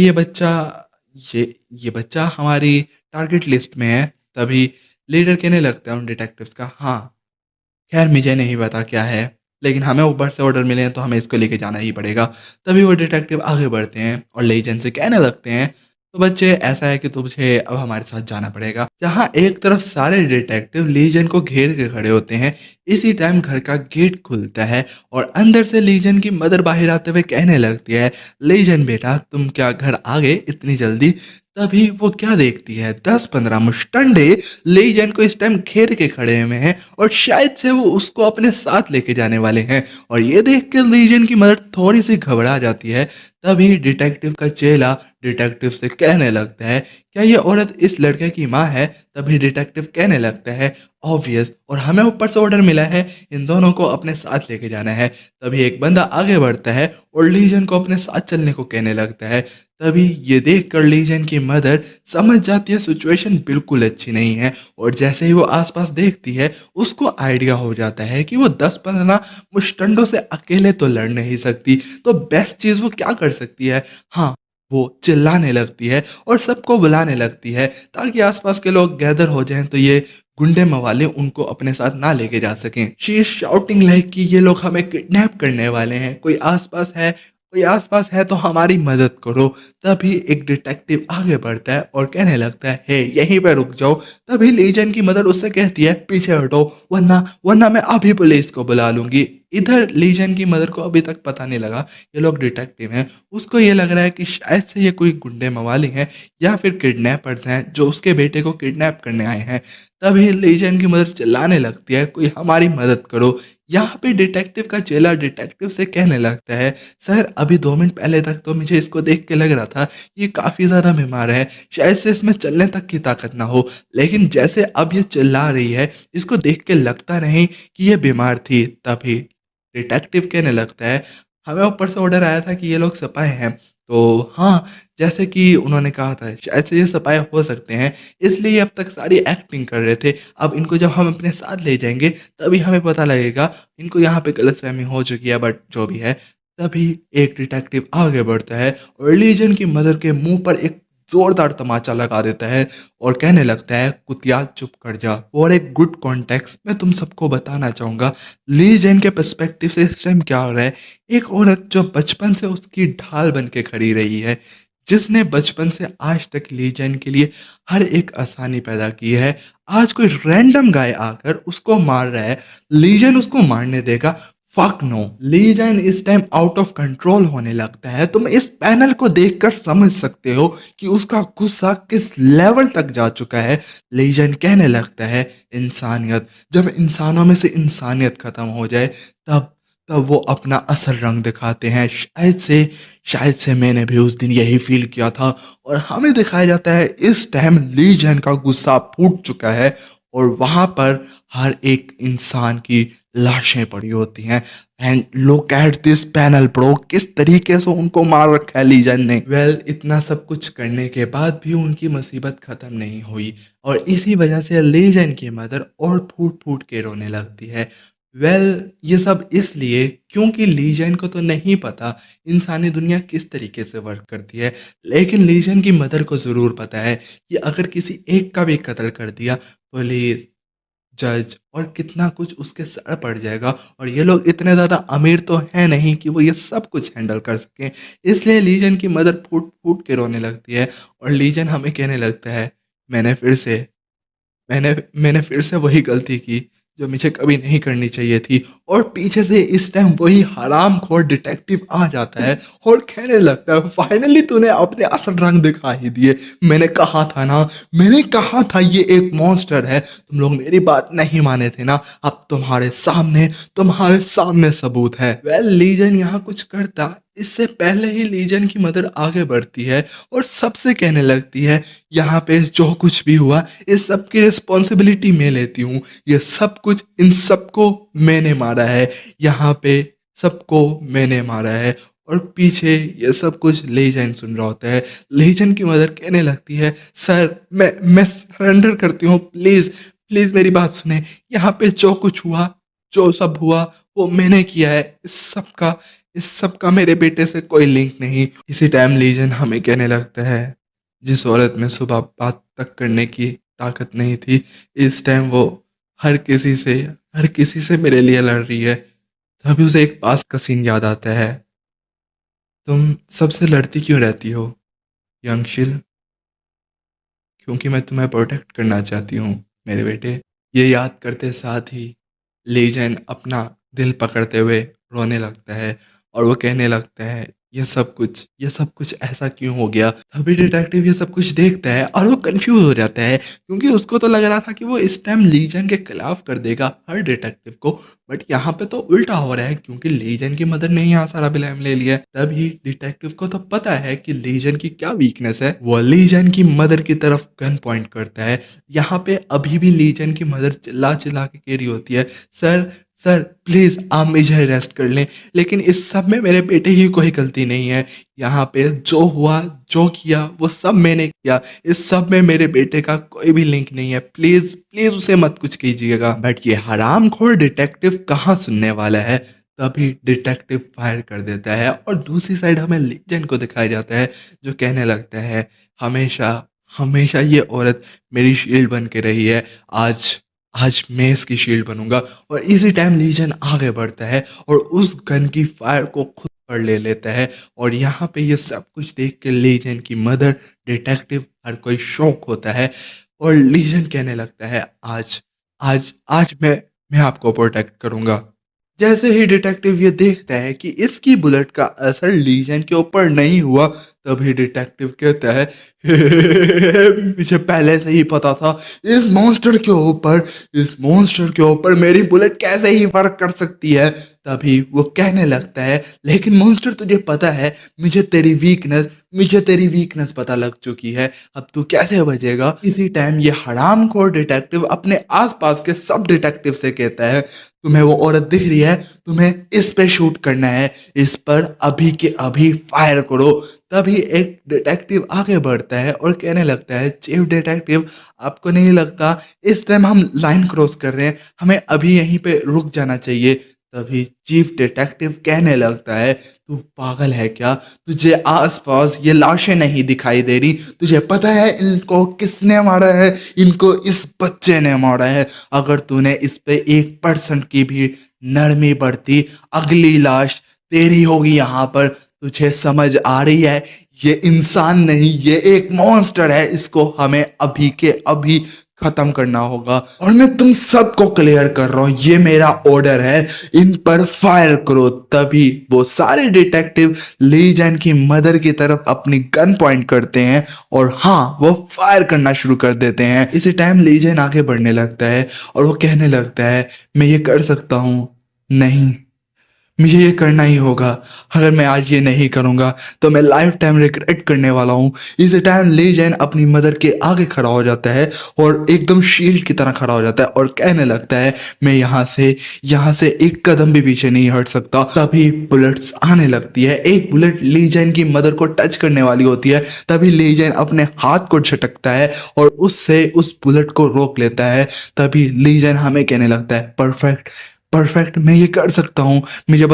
ये ये बच्चा हमारी टारगेट लिस्ट में है? तभी लीडर कहने लगता है उन डिटेक्टिव्स का, हाँ। खैर मुझे नहीं पता क्या है, लेकिन हमें ऊपर से ऑर्डर मिले हैं तो हमें इसको लेके जाना ही पड़ेगा। तभी वो डिटेक्टिव आगे बढ़ते हैं और लेजेंड से कहने लगते हैं, तो बच्चे ऐसा है कि तुझे अब हमारे साथ जाना पड़ेगा। जहाँ एक तरफ सारे डिटेक्टिव लीजन को घेर के खड़े होते हैं, इसी टाइम घर का गेट खुलता है और अंदर से लीजन की मदर बाहर आते हुए कहने लगती है, लीजन बेटा तुम क्या घर आ गए इतनी जल्दी? तभी वो क्या देखती है, 10-15 मुश्टंडे लीजन को इस टाइम घेर के खड़े हुए हैं और शायद से वो उसको अपने साथ लेके जाने वाले हैं। और ये देख के लीजन की मदर थोड़ी सी घबरा जाती है। तभी डिटेक्टिव का चेला डिटेक्टिव से कहने लगता है, क्या ये औरत इस लड़के की माँ है? तभी डिटेक्टिव कहने लगता है, ऑब्वियस, और हमें ऊपर से ऑर्डर मिला है इन दोनों को अपने साथ लेके जाना है। तभी एक बंदा आगे बढ़ता है और लीजन को अपने साथ चलने को कहने लगता है। तभी ये देख कर लीजन की मदर समझ जाती है सिचुएशन बिल्कुल अच्छी नहीं है और जैसे ही वो आसपास देखती है उसको आइडिया हो जाता है कि वो 10-15 मुश्टंडों से अकेले तो लड़ नहीं सकती, तो बेस्ट चीज़ वो क्या कर सकती है? हाँ, वो चिल्लाने लगती है और सबको बुलाने लगती है ताकि आसपास के लोग गैदर हो जाएं, तो ये गुंडे मवाले उनको अपने साथ ना लेके जा सकें। शी इज शाउटिंग लाइक कि ये लोग हमें किडनैप करने वाले हैं, कोई आसपास है तो हमारी मदद करो। तभी एक डिटेक्टिव आगे बढ़ता है और कहने लगता है, हे यहीं पे रुक जाओ। तभी लीजन की मदद उससे कहती है, पीछे हटो, वरना वरना मैं अभी पुलिस को बुला लूंगी। इधर लीजन की मदर को अभी तक पता नहीं लगा ये लोग डिटेक्टिव हैं। उसको ये लग रहा है कि शायद से ये कोई गुंडे मवाली हैं या फिर किडनैपर्स हैं जो उसके बेटे को किडनैप करने आए हैं। तभी लीजन की मदर चिल्लाने लगती है, कोई हमारी मदद करो। यहाँ पे डिटेक्टिव का चेला डिटेक्टिव से कहने लगता है, सर अभी 2 मिनट पहले तक तो मुझे इसको देख के लग रहा था ये काफ़ी ज़्यादा बीमार है, शायद से इसमें चलने तक की ताकत ना हो, लेकिन जैसे अब ये चिल्ला रही है इसको देख के लगता नहीं कि ये बीमार थी। तभी डिटेक्टिव कहने लगता है, हमें ऊपर से ऑर्डर आया था कि ये लोग सिपाही हैं, तो हाँ, जैसे कि उन्होंने कहा था शायद से ये सिपाही हो सकते हैं, इसलिए ये अब तक सारी एक्टिंग कर रहे थे। अब इनको जब हम अपने साथ ले जाएँगे तभी हमें पता लगेगा, इनको यहाँ पे गलतफ़हमी हो चुकी है, बट जो भी है। तभी एक डिटेक्टिव आगे बढ़ता है और लीजन की मदर के मुँह पर एक ज़ोरदार तमाचा लगा देता है और कहने लगता है, कुतिया चुप कर जा। और एक गुड कॉन्टेक्स्ट मैं तुम सबको बताना चाहूँगा, ली जेन के पर्सपेक्टिव से इस टाइम क्या हो रहा है। एक औरत जो बचपन से उसकी ढाल बन के खड़ी रही है, जिसने बचपन से आज तक ली जेन के लिए हर एक आसानी पैदा की है, आज कोई रैंडम गाय आकर उसको मार रहा है, ली जेन उसको मारने देगा? Fuck no. ली जेन इस टाइम आउट ऑफ कंट्रोल होने लगता है। तुम इस पैनल को देखकर समझ सकते हो कि उसका गुस्सा किस लेवल तक जा चुका है। लीजन कहने लगता है, इंसानियत, जब इंसानों में से इंसानियत खत्म हो जाए तब तब वो अपना असल रंग दिखाते हैं। शायद से मैंने भी उस दिन यही फील किया था। और हमें दिखाया जाता है इस टाइम लीजन का गुस्सा फूट चुका है और वहां पर हर एक इंसान की लाशें पड़ी होती हैं। And look at this panel bro, किस तरीके से उनको मार रखा है लीजन ने। वेल, इतना सब कुछ करने के बाद भी उनकी मुसीबत खत्म नहीं हुई और इसी वजह से लीजन की मदर और फूट फूट के रोने लगती है। वेल, ये सब इसलिए क्योंकि लीजन को तो नहीं पता इंसानी दुनिया किस तरीके से वर्क करती है, लेकिन लीजन की मदर को ज़रूर पता है कि अगर किसी एक का भी कत्ल कर दिया, पुलिस, जज और कितना कुछ उसके सर पड़ जाएगा। और ये लोग इतने ज़्यादा अमीर तो हैं नहीं कि वो ये सब कुछ हैंडल कर सकें। इसलिए लीजन की मदर फूट फूट के रोने लगती है और लीजन हमें कहने लगता है, मैंने फिर से मैंने मैंने फिर से वही गलती की जो मुझे कभी नहीं करनी चाहिए थी। और पीछे से इस टाइम वही हरामखोर डिटेक्टिव आ जाता है और कहने लगता है, फाइनली तूने अपने असल रंग दिखा ही दिए। मैंने कहा था ना, मैंने कहा था ये एक मॉन्स्टर है। तुम लोग मेरी बात नहीं माने थे ना, अब तुम्हारे सामने सबूत है। वेल लीजन यहाँ कुछ करता इससे पहले ही लीजन की मदर आगे बढ़ती है और सबसे कहने लगती है, यहाँ पे जो कुछ भी हुआ इस सब की रिस्पॉन्सिबिलिटी मैं लेती हूँ। ये सब कुछ इन सबको मैंने मारा है, यहाँ पे सबको मैंने मारा है। और पीछे ये सब कुछ लीजन सुन रहा होता है। लीजन की मदर कहने लगती है, सर मैं सरेंडर करती हूँ, प्लीज प्लीज मेरी बात सुने। यहाँ पे जो कुछ हुआ, जो सब हुआ वो मैंने किया है। इस सब का मेरे बेटे से कोई लिंक नहीं। इसी टाइम लीजन हमें कहने लगता है, जिस औरत में सुबह बात तक करने की ताकत नहीं थी, इस टाइम वो हर किसी से हर किसी से मेरे लिए लड़ रही है। तभी उसे एक पास का सीन याद आता है। तुम सबसे लड़ती क्यों रहती हो यंगशिल? क्योंकि मैं तुम्हें प्रोटेक्ट करना चाहती हूँ मेरे बेटे। ये याद करते साथ ही लीजन अपना दिल पकड़ते हुए रोने लगता है और वो कहने लगता है, ये सब कुछ ऐसा क्यों हो गया। तभी डिटेक्टिव ये सब कुछ देखता है और वो कंफ्यूज हो जाता है, क्योंकि उसको तो लग रहा था कि वो इस टाइम लीजन के खिलाफ कर देगा हर डिटेक्टिव को। बट यहाँ पे तो उल्टा हो रहा है, क्योंकि लीजन की मदर ने यहाँ सारा ब्लेम ले लिया है। तभी डिटेक्टिव को तो पता है कि लीजन की क्या वीकनेस है। वो लीजन की मदर की तरफ गन पॉइंट करता है। यहाँ पे अभी भी लीजन की मदर चिल्ला चिल्ला के कह रही होती है, सर सर प्लीज आप मुझे अरेस्ट कर लें। लेकिन इस सब में मेरे बेटे की कोई गलती नहीं है। यहाँ पे जो हुआ जो किया वो सब मैंने किया। इस सब में मेरे बेटे का कोई भी लिंक नहीं है। प्लीज प्लीज उसे मत कुछ कीजिएगा। बट ये हरामखोर डिटेक्टिव कहाँ सुनने वाला है। तभी डिटेक्टिव फायर कर देता है और दूसरी साइड हमें लीजन को दिखाया जाता है, जो कहने लगता है, हमेशा हमेशा ये औरत मेरी शील्ड बन के रही है। आज आज मैं इसकी शील्ड बनूंगा। और इसी टाइम लीजन आगे बढ़ता है और उस गन की फायर को खुद पर ले लेता है। और यहाँ पे ये सब कुछ देख के लीजन की मदर, डिटेक्टिव, हर कोई शौक होता है। और लीजन कहने लगता है, आज आज आज मैं आपको प्रोटेक्ट करूंगा। जैसे ही डिटेक्टिव ये देखता है कि इसकी बुलेट का असर लीजन के ऊपर नहीं हुआ, तभी डिटेक्टिव कहता है, मुझे पहले से ही पता था इस मॉन्स्टर के ऊपर मेरी बुलेट कैसे ही वर्क कर सकती है। तभी वो कहने लगता है, लेकिन मॉन्स्टर तुझे पता है, मुझे तेरी वीकनेस पता लग चुकी है। अब तू कैसे बचेगा। इसी टाइम ये हरामखोर डिटेक्टिव अपने आसपास के सब डिटेक्टिव से कहता है, तुम्हें वो औरत दिख रही है, तुम्हें इस पे शूट करना है, इस पर अभी के अभी फायर करो। तभी एक डिटेक्टिव आगे बढ़ता है और कहने लगता है, चीफ डिटेक्टिव आपको नहीं लगता इस टाइम हम लाइन क्रॉस कर रहे हैं, हमें अभी यहीं पे रुक जाना चाहिए। तभी चीफ डिटेक्टिव कहने लगता है, तू पागल है क्या? तुझे आसपास ये लाशें नहीं दिखाई दे रही? तुझे पता है इनको किसने मारा है? इनको इस बच्चे ने मारा है। अगर तूने इस पे 1% की भी नरमी बरती, अगली लाश तेरी होगी। यहाँ पर तुझे समझ आ रही है, ये इंसान नहीं, ये एक मॉन्स्टर है। इसको हमें अभी के अभी खत्म करना होगा। और मैं तुम सबको क्लियर कर रहा हूं, ये मेरा ऑर्डर है, इन पर फायर करो। तभी वो सारे डिटेक्टिव लीजन की मदर की तरफ अपनी गन पॉइंट करते हैं और हाँ, वो फायर करना शुरू कर देते हैं। इसी टाइम लीजन आगे बढ़ने लगता है और वो कहने लगता है, मैं ये कर सकता हूं। नहीं, मुझे ये करना ही होगा। अगर मैं आज ये नहीं करूँगा तो मैं लाइफ टाइम रिग्रेट करने वाला हूँ। इसी टाइम लीजन अपनी मदर के आगे खड़ा हो जाता है और एकदम शील्ड की तरह खड़ा हो जाता है और कहने लगता है, मैं यहाँ से एक कदम भी पीछे नहीं हट सकता। तभी बुलेट्स आने लगती है। एक बुलेट लीजन की मदर को टच करने वाली होती है। तभी लीजन अपने हाथ को झटकता है और उससे उस बुलेट को रोक लेता है। तभी लीजन हमें कहने लगता है, परफेक्ट, परफेक्ट, मैं ये कर सकता हूँ, मुझे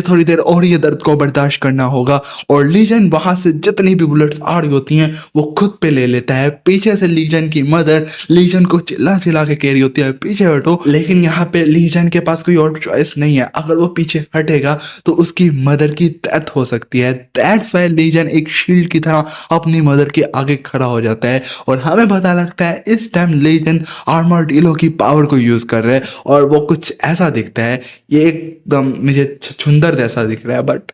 थोड़ी देर और ये दर्द को बर्दाश्त करना होगा। और लीजन वहां से जितनी भी बुलेट्स आ रही होती हैं वो खुद पे ले लेता है। पीछे से लीजन की मदर लीजन को चिल्ला चिल्ला के कह रही होती है पीछे हटो, लेकिन यहाँ पे लीजन के पास कोई और चॉइस नहीं है। अगर वो पीछे हटेगा तो उसकी मदर की डेथ हो सकती है। दैट्स वाई लीजन एक शील्ड की तरह अपनी मदर के आगे खड़ा हो जाता है। और हमें पता लगता है इस टाइम लीजन आर्मर्डिलो की पावर को यूज कर रहे हैं और वो कुछ ऐसा दिखता है, ये एकदम मुझे छुछुंदर जैसा दिख रहा है, बट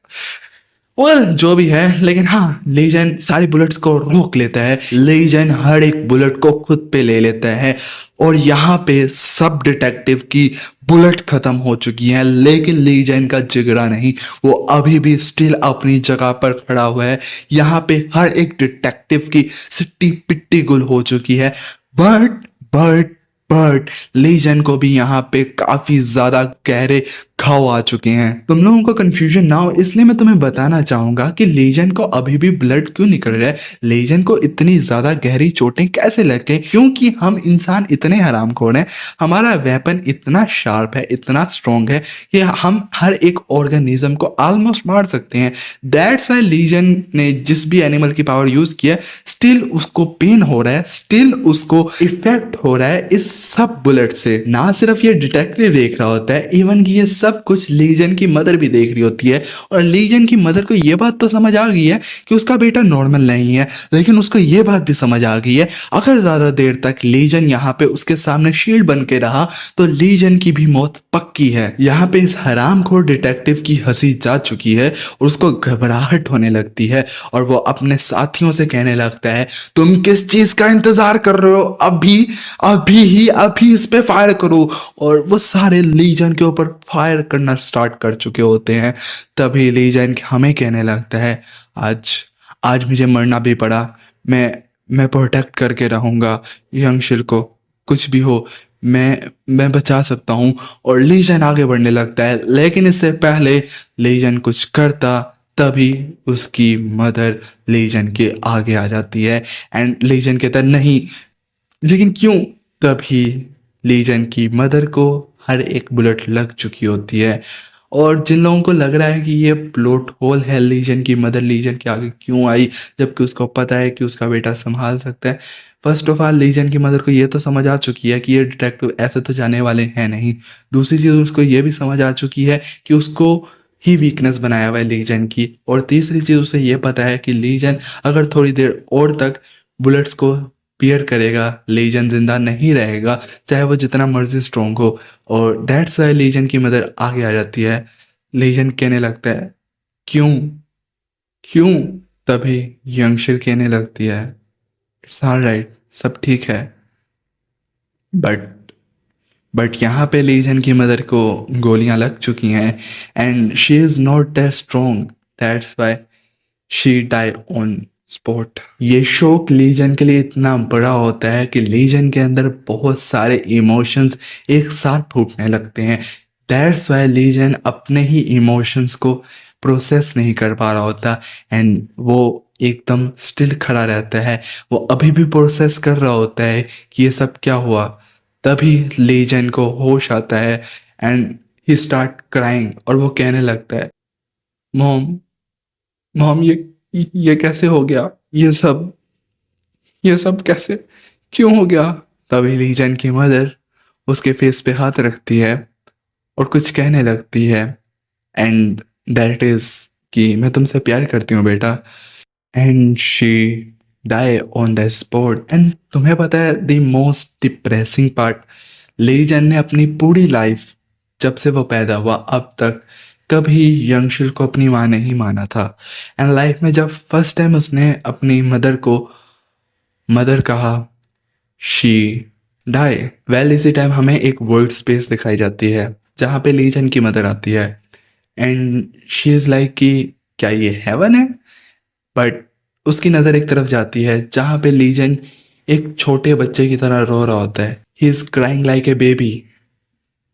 वेल जो भी है। लेकिन हाँ, लीजन सारी बुलेट्स को रोक लेता है। लीजन हर एक बुलेट को खुद पे ले लेता है। और यहाँ पे सब डिटेक्टिव की बुलेट खत्म हो चुकी है, लेकिन लीजन का जिगरा नहीं, वो अभी भी स्टिल अपनी जगह पर खड़ा हुआ है। यहाँ पे हर एक डिटेक्टिव की सिट्टी पिट्टी गुल हो चुकी है। बट बट बट लीजन को भी यहाँ पे काफी ज्यादा गहरे घाव आ चुके हैं। तुम लोगों को कंफ्यूजन ना हो इसलिए मैं तुम्हें बताना चाहूंगा कि लीजन को अभी भी ब्लड क्यों निकल रहा है, लीजन को इतनी ज्यादा गहरी चोटें कैसे लग गई। क्योंकि हम इंसान इतने हरामखोर हैं, हमारा वेपन इतना शार्प है, इतना स्ट्रॉन्ग है कि हम हर एक ऑर्गेनिज्म को ऑलमोस्ट मार सकते हैं। दैट्स वाई लीजन ने जिस भी एनिमल की पावर यूज किया स्टिल उसको पेन हो रहा है, स्टिल उसको इफेक्ट हो रहा है इस सब बुलेट से। ना सिर्फ ये डिटेक्टिव देख रहा होता है, इवन कि ये सब कुछ लीजन की मदर भी देख रही होती है। और लीजन की मदर को ये बात तो समझ आ गई है कि उसका बेटा नॉर्मल नहीं है, लेकिन उसको ये बात भी समझ आ गई है अगर ज्यादा देर तक लीजन यहाँ पे उसके सामने शील्ड बन के रहा तो लीजन की भी मौत पक्की है। यहाँ पे इस हरामखोर डिटेक्टिव की हंसी जा चुकी है और उसको घबराहट होने लगती है और वो अपने साथियों से कहने लगता है तुम किस चीज का इंतजार कर रहे हो, अभी इस पे फायर करो। और वो सारे लीजन के ऊपर फायर करना स्टार्ट कर चुके होते हैं। तभी लीजन हमें कहने लगता है आज आज मुझे मरना भी पड़ा, मैं प्रोटेक्ट करके रहूंगा यंगशिल को, कुछ भी हो मैं बचा सकता हूँ। और लीजन आगे बढ़ने लगता है, लेकिन इससे पहले लीजन कुछ करता तभी उसकी मदर लीजन के आगे आ जाती है एंड लीजन कहता है नहीं, लेकिन क्यों। तभी लीजन की मदर को हर एक बुलेट लग चुकी होती है। और जिन लोगों को लग रहा है कि ये प्लॉट होल है, लीजन की मदर लीजन के आगे क्यों आई जबकि उसको पता है कि उसका बेटा संभाल सकता है। फर्स्ट ऑफ ऑल लीजन की मदर को ये तो समझ आ चुकी है कि ये डिटेक्टिव ऐसे तो जाने वाले हैं नहीं। दूसरी चीज़ उसको ये भी समझ आ चुकी है कि उसको ही वीकनेस बनाया हुआ है लीजन की। और तीसरी चीज़ उसे ये पता है कि लीजन अगर थोड़ी देर और तक बुलेट्स को पियर करेगा लीजन जिंदा नहीं रहेगा, चाहे वो जितना मर्जी स्ट्रोंग हो। और दैट्स वाई लीजन की मदर आगे आ जाती है। लीजन कहने लगता है क्यों क्यों। तभी यंगशिल कहने लगती है इट्स ऑल राइट, सब ठीक है। बट यहाँ पे लीजन की मदर को गोलियां लग चुकी हैं and she is not that strong, that's why she die on spot. ये शौक लीजन के लिए इतना बड़ा होता है कि लीजन के अंदर बहुत सारे इमोशंस एक साथ फूटने लगते हैं। दैट्स वाई लीजन अपने ही इमोशंस को प्रोसेस नहीं कर पा रहा होता एंड वो एकदम स्टिल खड़ा रहता है। वो अभी भी प्रोसेस कर रहा होता है कि ये सब क्या हुआ। तभी लीजन को होश आता है एंड ही स्टार्ट क्राइंग और वो कहने लगता है मॉम मॉम ये कैसे हो गया, ये सब कैसे क्यों हो गया। तभी लीजन की मदर उसके फेस पे हाथ रखती है और कुछ कहने लगती है एंड दैट इज कि मैं तुमसे प्यार करती हूँ बेटा। And she die on the spot. And तुम्हें पता है द मोस्ट डिप्रेसिंग पार्ट, लीजन ने अपनी पूरी लाइफ जब से वो पैदा हुआ अब तक कभी यंगशिल को अपनी माँ नहीं माना था। एंड लाइफ में जब फर्स्ट टाइम उसने अपनी मदर को मदर कहा शी डाई। वेल इसी टाइम हमें एक वर्ल्ड स्पेस दिखाई जाती है जहाँ पे लीजन की मदर आती है एंड शी इज़ लाइक कि क्या ये हेवन है। बट उसकी नज़र एक तरफ जाती है जहाँ पे लीजन एक छोटे बच्चे की तरह रो रहा होता है। He is crying like a baby.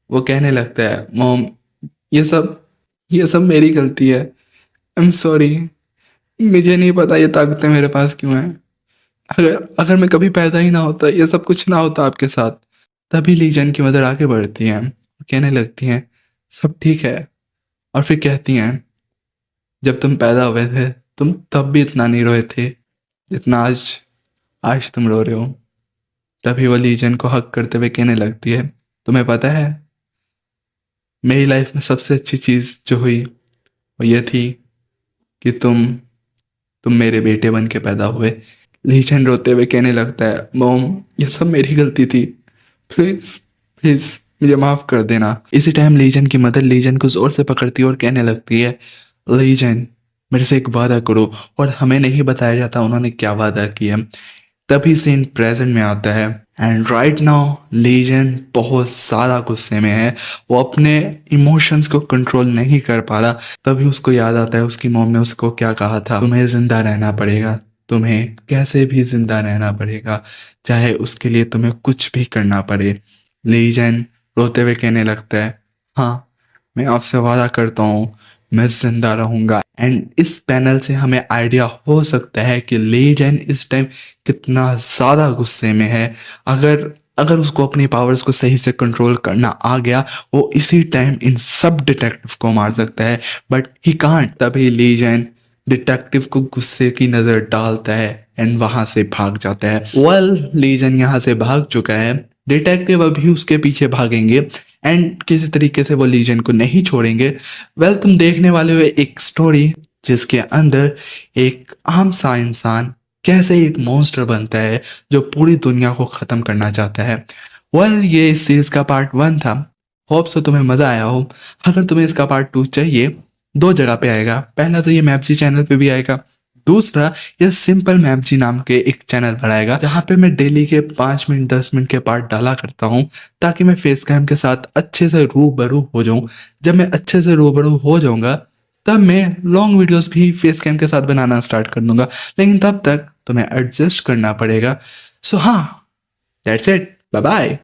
वो कहने लगता है मॉम ये सब मेरी गलती है, आई एम सॉरी, मुझे नहीं पता ये ताकतें मेरे पास क्यों हैं। अगर मैं कभी पैदा ही ना होता, ये सब कुछ ना होता आपके साथ। तभी लीजन की मदर आगे बढ़ती है कहने लगती हैं सब ठीक है, और फिर कहती हैं जब तुम पैदा हुए थे तुम तब भी इतना नहीं रोए थे जितना आज आज तुम रो रहे हो। तभी वो लीजन को हक करते हुए कहने लगती है तुम्हें पता है मेरी लाइफ में सबसे अच्छी चीज़ जो हुई वो ये थी कि तुम मेरे बेटे बन के पैदा हुए। लीजन रोते हुए कहने लगता है मॉम ये सब मेरी गलती थी, प्लीज प्लीज मुझे माफ कर देना। इसी टाइम लीजन की मदर लीजन को जोर से पकड़ती है और कहने लगती है लीजन मेरे से एक वादा करो, और हमें नहीं बताया जाता उन्होंने क्या वादा किया। तभी सीन प्रेजेंट में आता है एंड राइट नाउ लीजन बहुत ज़्यादा गुस्से में है, वो अपने इमोशंस को कंट्रोल नहीं कर पा रहा। तभी उसको याद आता है उसकी मॉम ने उसको क्या कहा था, तुम्हें जिंदा रहना पड़ेगा, तुम्हें कैसे भी जिंदा रहना पड़ेगा, चाहे उसके लिए तुम्हें कुछ भी करना पड़े। लीजन रोते हुए कहने लगता है हाँ मैं आपसे वादा करता हूँ मैं जिंदा रहूंगा। एंड इस पैनल से हमें आइडिया हो सकता है कि लीजन इस टाइम कितना ज़्यादा गुस्से में है। अगर अगर उसको अपनी पावर्स को सही से कंट्रोल करना आ गया वो इसी टाइम इन सब डिटेक्टिव को मार सकता है, बट ही कांट। तभी लीजन डिटेक्टिव को गुस्से की नज़र डालता है एंड वहां से भाग जाता है। लीजन यहाँ से भाग चुका है, डिटेक्टिव अभी उसके पीछे भागेंगे एंड किसी तरीके से वो लीजन को नहीं छोड़ेंगे। तुम देखने वाले हो एक स्टोरी जिसके अंदर एक आम सा इंसान कैसे एक मॉन्स्टर बनता है जो पूरी दुनिया को खत्म करना चाहता है। ये इस सीरीज का पार्ट 1 था। होप सो तुम्हें मजा आया हो। अगर तुम्हें इसका पार्ट 2 चाहिए 2 जगह पे आएगा, पहला तो ये मैपजी चैनल पे भी आएगा, दूसरा ये सिंपल मैप जी नाम के एक चैनल पर आएगा जहाँ पे मैं डेली के 5 मिनट 10 मिनट के पार्ट डाला करता हूँ ताकि मैं फेस कैम के साथ अच्छे से रूबरू हो जाऊं। जब मैं अच्छे से रूबरू हो जाऊंगा तब मैं लॉन्ग वीडियोस भी फेस कैम के साथ बनाना स्टार्ट कर दूंगा, लेकिन तब तक तुम्हें एडजस्ट करना पड़ेगा। सो हाँ, दैट्स इट, बाय बाय।